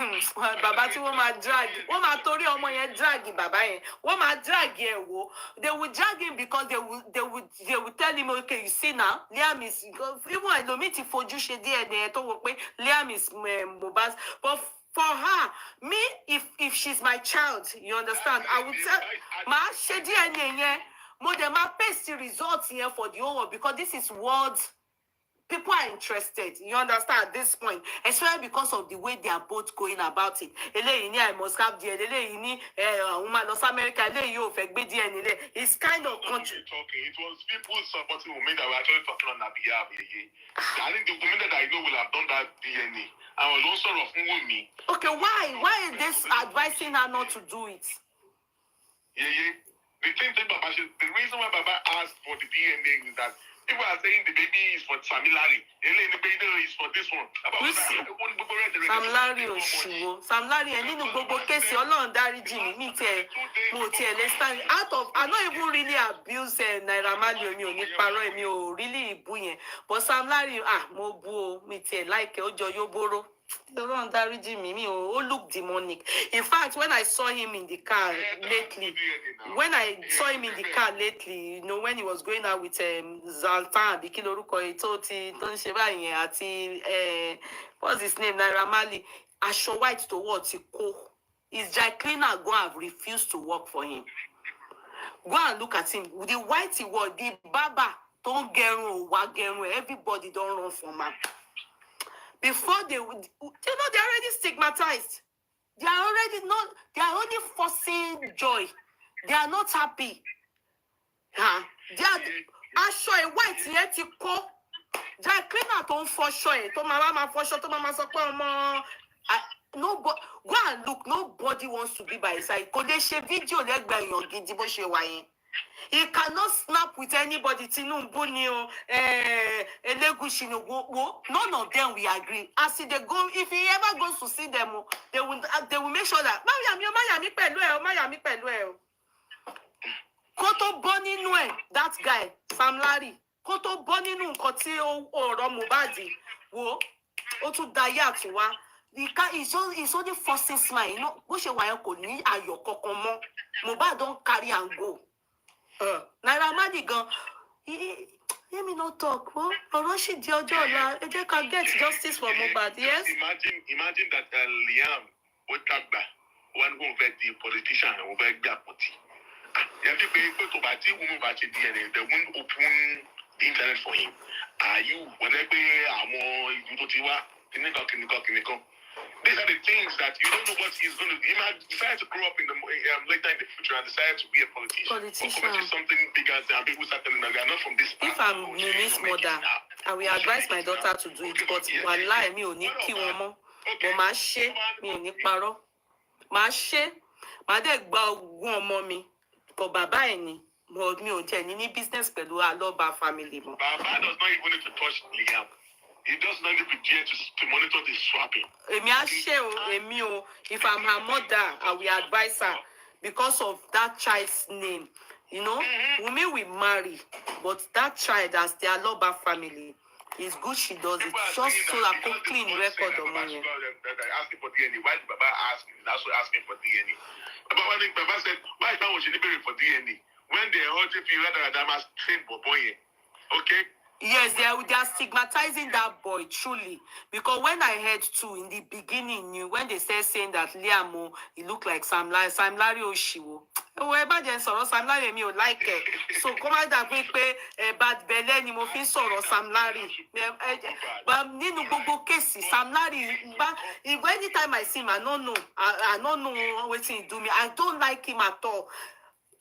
Bàbá tí wọ́n máa drag. Wọ́n máa torí ọmọ yẹn drag bàbá yẹn. Wọ́n máa drag ẹ̀ wò. They will drag him because they will tell him, okay, you see now, Liam is, even ẹlòmíì ti fojú ṣe DNA tó wò pé Liam is Mohbad. But for her, me, if she's my child, you understand, I would tell, ma ṣe DNA yẹn, mo dẹ̀ máa paste the results here for the whole world because this is what people are interested. You understand at this point, especially because of the way they are both going about it. Eléyìí ní I must have DNA. Eléyìí ní àwọn máa lọ sí America. Eléyìí yóò fẹ́ gbé DNA. It's kind of country. It was people supporting Wummi that were actually talking on her behalf. I think the women that I know will have done that DNA. I was also of Wummi. Okay, why are they advising her not to do it? The reason why Baba asked for the DNA is that people are saying the baby is for Sam Larry. The baby is for this one. Sam Larry Oshuwo. Sam Larry, and nínú gbogbo kéèsì Ọlọ́run dáríjì mi tiẹ̀ mo tiẹ̀ lè stand out of. I not even really abuse Naira Marley mi ò ní parọ́ mi ò really bú yẹn. But Sam Larry mo bú o mi tiẹ̀ like ó jọ yóbóró. Ọlọ́run dáríjì mi ó look demonic. In fact, when I saw him in the car lately, you know, when he was going out with Zaltan, àbí kí lorúkọ ẹ̀ tó ń ṣe báyìí àti what's his name, Naira Marley, aṣọ white to what ti kó. His dry cleaner go have refused to work for him. Go and look at him. The white he wore, the barber don't gerun, everybody don't run from him. Before they would, they're already stigmatized. They are only forcing joy. They are not happy. They are aṣọ ẹ̀ white yẹn ti kó. Dry cleaner tó ń fọṣọ ẹ̀ tó máa fọṣọ tó máa sọ pé ọmọ nobody go and look, nobody wants to be by his side. Kò lè ṣe fídíò lẹ́gbẹ̀ẹ́ èèyàn gidi bó ṣe wà yẹn. He cannot snap with anybody. Tinubu ni o, Elegushi ni wo. None of them will agree. As they go, if he ever goes to see them, they will make sure that Mayami pẹ̀lú ẹ. Koto bọ́ nínú ẹ̀, that guy Sam Larry. Koto bọ́ nínú nǹkan tí ọ̀rọ̀ Mohbad wo. Ó tún dayé àtúnwá. The guy is only forcing smile. You know, bó ṣe wà yẹn kò ní ayọ̀ kankan mọ́. Mohbad don carry and go. Naira Marley gan, let me not talk. Ọ̀rọ̀ ṣì di ọjọ́ ọ̀la. Ẹ jẹ́ ká get justice for Mohbad. Yes. Imagine that Liam Otagba, one who fed the politician who fed Gapoti. Everybody put to Bati, who Bati DNA, they won't open the internet for him. Are you whenever you don't clinical? These are the things that you don't know what he's going to do. He might decide to grow up in the later in the future and decide to be a politician. Or something bigger than people start telling them they are not from this. If I'm Mimi's mother, I will advise my daughter to do it. But wallahi mi ò ní kí wọn mọ́. Mo máa ṣe, mi ò ní parọ́. Máa ṣe, máa dẹ̀ gba ogún ọmọ mi. But bàbá ẹ̀ ni, mi ò jẹ́ ní business pẹ̀lú Aloba family mọ́. Bàbá does not even need to touch Liam. He does not need to be there to monitor the swapping. If I'm her mother, I will advise her because of that child's name. You know, Wummi will marry, but that child as the Aloba family, it's good she does it. Just so that could clean record of money. Asking for DNA. Why did Baba ask? Also asking for DNA. Baba said, why was she looking for DNA? When they heard if you had a Damas trained boy, okay? Yes, they are stigmatizing that boy, truly. Because when I heard too, in the beginning, when they said saying that Liam, he looked like Sam Larry Oshiwo. Sam Larry mi ò like it. So come out that way, bad belly ni mo fi sọ̀rọ̀ Sam Larry. But nínú gbogbo case, Sam Larry, anytime I see him, I don't know what he do me. I don't like him at all.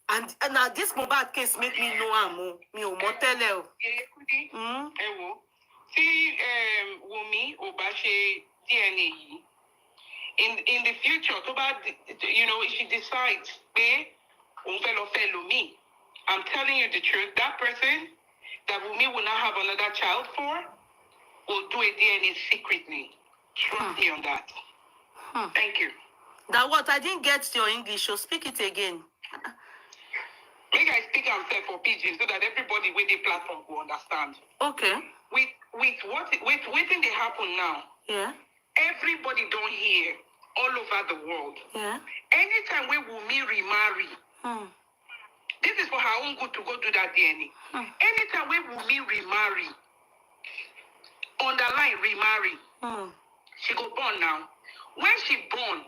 And now this Mohbad case make me know am mi ò mọ̀ tẹ́lẹ̀ o. Yeye Kudi, ẹ wo, tí Wummi ò bá ṣe DNA yìí, in the future, tó bá, if she decides pé òun fẹ́ lọ fẹ́ lòmíì, I'm telling you the truth, that person that Wummi will not have another child for will do a DNA secretly. Trust me on that. Thank you. That what? I didn't get your English, so speak it again. Make I speak and say for pidgin so that everybody with the platform will understand. Okay. With waiting they happen now. Yeah. Everybody don't hear all over the world. Yeah. Anytime we Wummi remarry, this is for her own good to go do that DNA. Anytime we Wummi remarry, underline remarry, she go born now. When she born,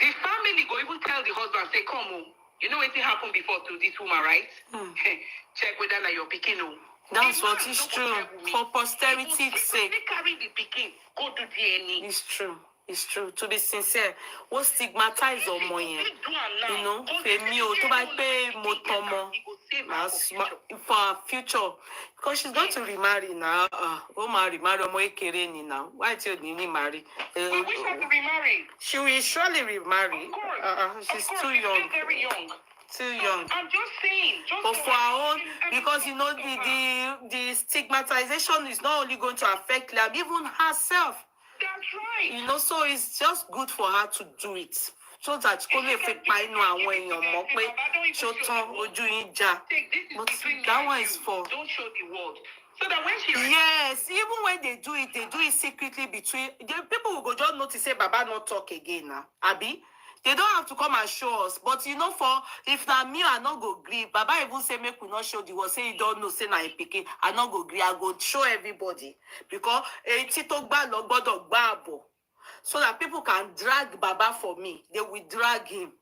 the family go even tell the husband, say, come on, you know what happened before to this woman, right? Check whether like your pikin. That's what is true. For posterity's sake. They carry the pikin, go to DNA. It's true. It's true. To be sincere, what stigmatize ọmọ yẹn? You know, Femi o, tó bá pé mo tọmọ, for her future, because she's going to remarry now. Oh, marry ọmọ ekere ni now. Why till Nini marry? We wish her to remarry. She will surely remarry. Of course. She's too young. She's still very young. Too young. I'm just saying. But for our own, because you know the stigmatization is not only going to affect Liam, even herself. That's right. You know, so it's just good for her to do it. So that kó lè fi pa inú àwọn èèyàn mọ̀ pé ṣó tán ojú yín já. But that one is for. Don't show the world. So that when she. Yes, even when they do it secretly between. The people will go just notice say Baba not talk again now. Abi? They don't have to come and show us. But you know, for if na me, I not go agree. Baba even say make we not show the world. Say you don't know, say na pikin. I not go agree. I go show everybody. Because Tito gba lo gbọ́dọ̀ gba àbọ̀. So that people can drag Baba for me. They will drag him.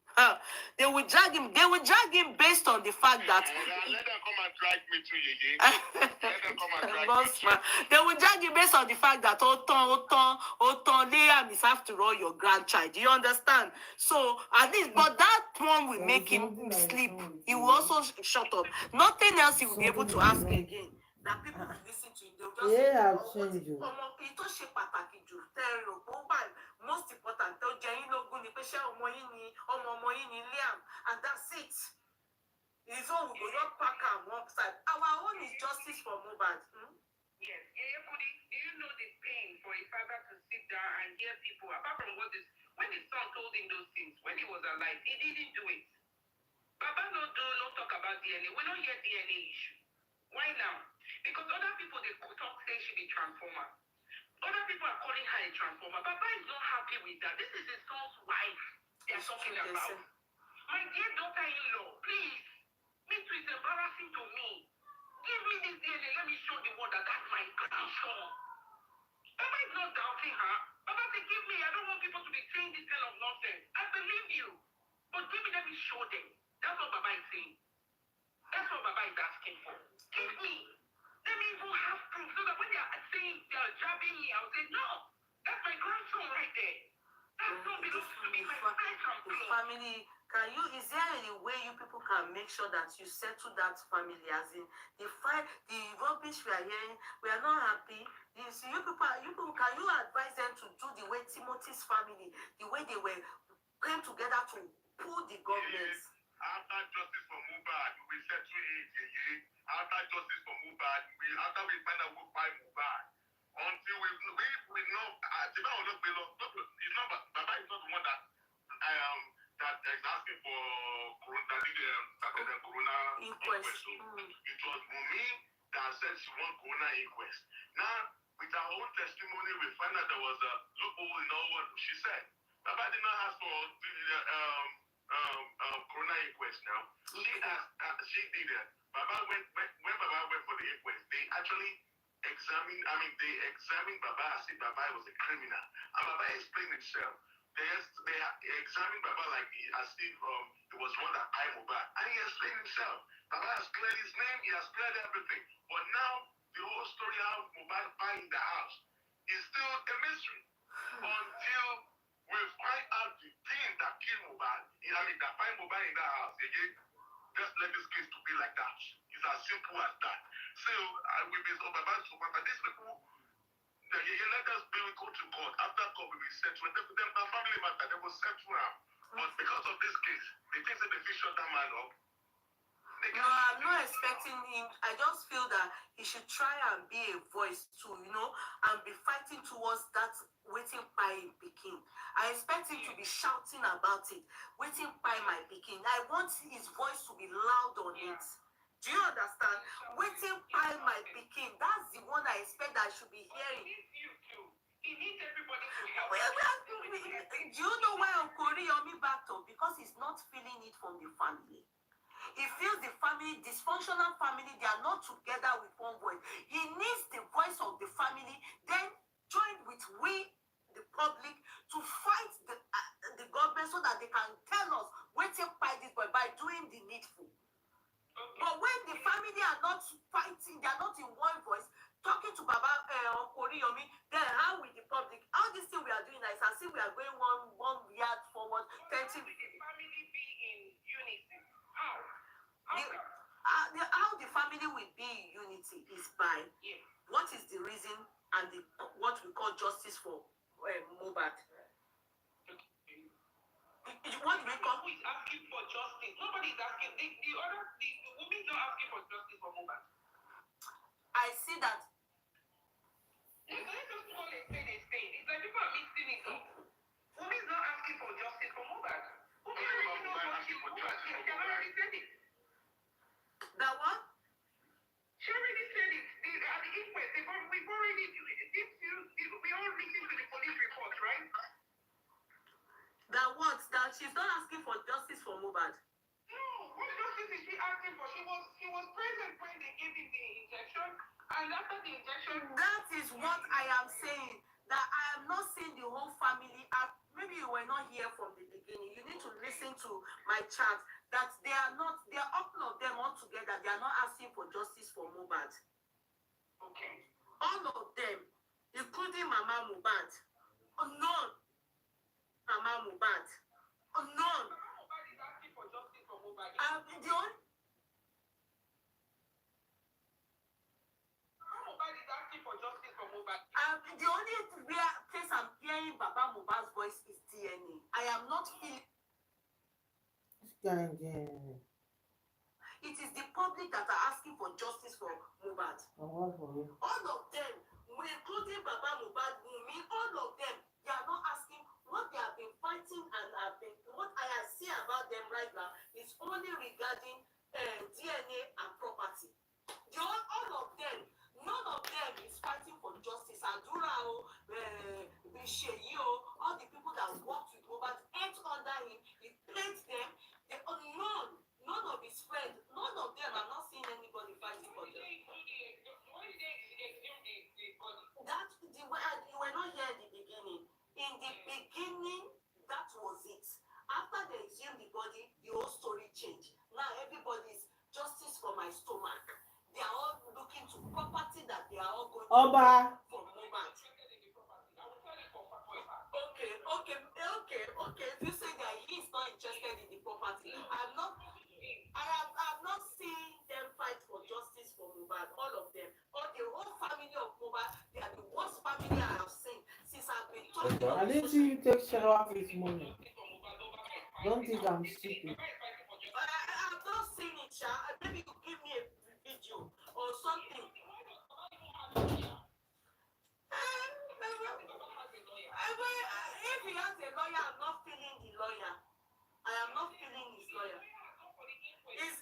They will drag him. They will drag him based on the fact that. Let them come and drag me too, Yeye. Let them come and drag me. They will drag him based on the fact that Oton Liam is after all your grandchild. Do you understand? So at least, but that one will make him sleep. He will also shut up. Nothing else he will be able to ask again. That people will listen to him. They'll just say, most important, Liam, and that's it. His own will not pack on one side. Our own is justice for Mohbad. Yes. Yeye Kudi, do you know the pain for a father to sit down and hear people, apart from what this, when his son told him those things, when he was alive, he didn't do it. Baba no talk about DNA. We don't hear DNA issue. Why now? Because other people, they talk, say she be transformer. Other people are calling her a transformer. Baba is not happy with that. This is his son's wife they're talking about. My dear daughter-in-law, please. Me too, it's embarrassing to me. Give me this DNA. Let me show the world that that's my grandson. Baba is not doubting her. Baba say, give me. I don't want people to be saying this kind of nonsense. I believe you. But give me, let me show them. That's what Baba is saying. That's what Baba is asking for. Give me. Let me even have proof so that when they are saying they are jabbing me, I'll say, no, that's my grandson right there. That son belongs to me, my flesh and blood. Family, is there any way you people can make sure that you settle that family? As in, the rubbish we are hearing, we are not happy. You people, can you advise them to do the way Timothy's family, the way they came together to pull the government? After justice for Mohbad, we settle it. After justice for Mohbad, after we find out who find Mohbad, until we know, it's not Baba is not the one that is asking for corona inquest. It was Wummi that said she wants corona inquest. Now, with her own testimony, we find out there was a loophole in all what she said. Baba did not ask for corona inquest now. She did it. Baba when Baba went for the inquest, they actually examined Baba as if Baba was a criminal. And Baba explained himself. They examined Baba like as if it was one that I Mohbad. And he explained himself. Baba has cleared his name, he has cleared everything. But now the whole story how Mohbad buying the house is still a mystery. Until we find out the thing that killed Mohbad. That find Mohbad in that house again. just let this case to be like that. It's as simple as that. So we be so bad. These people, you let us be go to court. After court, we will settle. Them my family matter. They will settle now. But because of this case, they think that they will shut that man up. No, I'm not expecting him. I just feel that he should try and be a voice too, and be fighting towards that waiting by Peking. I expect him to be shouting about it. Waiting by my Peking. I want his voice to be loud on it. Do you understand? Waiting by my Peking. That's the one I expect that I should be hearing. He needs everybody to help. Do you know why Uncle Yomi backed up? Because he's not feeling it from the family. He feels the family, dysfunctional family, they are not together with one voice. He needs the voice of the family, then join with we, the public, to fight the government so that they can tell us where to fight this boy by doing the needful. Okay. But when the family are not fighting, they are not in one voice, talking to Baba Oriyomi, then how with the public? All this thing we are doing is as if we are going one yard forward, 30. Will the family be in unison? How? How the family will be in unity is by what is the reason and what we call justice for Mohbad. What do we call? Who is asking for justice? Nobody is asking. The Wummi is not asking for justice for Mohbad. I see that. Let's just call it spade a spade. It's like people are mixing it up. Wummi is not asking for justice for Mohbad. Wummi already knows what she's Mohbad. She already said it. That what? She already said it. At the inquest, we all listened to the police report, right? That what? That she's not asking for justice for Mohbad. No, what justice is she asking for? She was present when they gave him the injection, and after the injection. That is what I am saying. That I am not seeing the whole family. Maybe you were not here from the beginning. You need to listen to my chat. That they are all of them all together. They are not asking for justice for Mohbad. Okay. All of them, including Mama Mohbad. None. Mama Mohbad. None. Mama Mohbad is asking for justice for Mohbad. Mama Mohbad is asking for justice for Mohbad. The only place I'm hearing Baba Mohbad's voice is DNA. I am not feeling. It is the public that are asking for justice for Mohbad. All of them, including Baba Mohbad, Wummi, all of them, they are not asking what they have been fighting and what I see about them right now is only regarding DNA and property. All of them, none of them is fighting for justice. Adura, Bisheyi, all the people that worked with Mohbad, ate under him, he played them. None of his friends, none of them are not seeing anybody fighting for them. Why did they exhume the body? You were not here in the beginning. In the beginning, that was it. After they exhumed the body, the whole story changed. Now everybody is justice for my stomach. They are all looking to property that they are all going to for Mohbad. Okay. If you say that he is not interested in the property, I have not seen them fight for justice for Mohbad. All of them, or the whole family of Mohbad, they are the worst family I have seen since I've been talking. I didn't see you take shower this morning. Don't think I'm stupid. I have not seen it, Sha. Maybe you give me a video or something. If he has a lawyer, I'm not feeling the lawyer. I am not feeling his lawyer. Is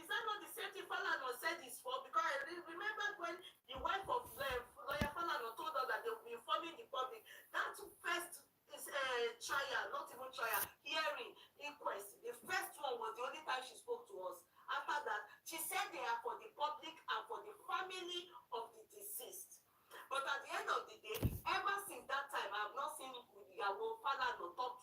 that not the same thing Falana said is for? Because I remember when the wife of lawyer Falana told us that they will be informing the public. That first is trial, not even trial, hearing, inquest. The first one was the only time she spoke to us. After that, she said they are for the public and for the family of the deceased. But at the end of the day, ever since that time, I have not seen Yahweh Falana talk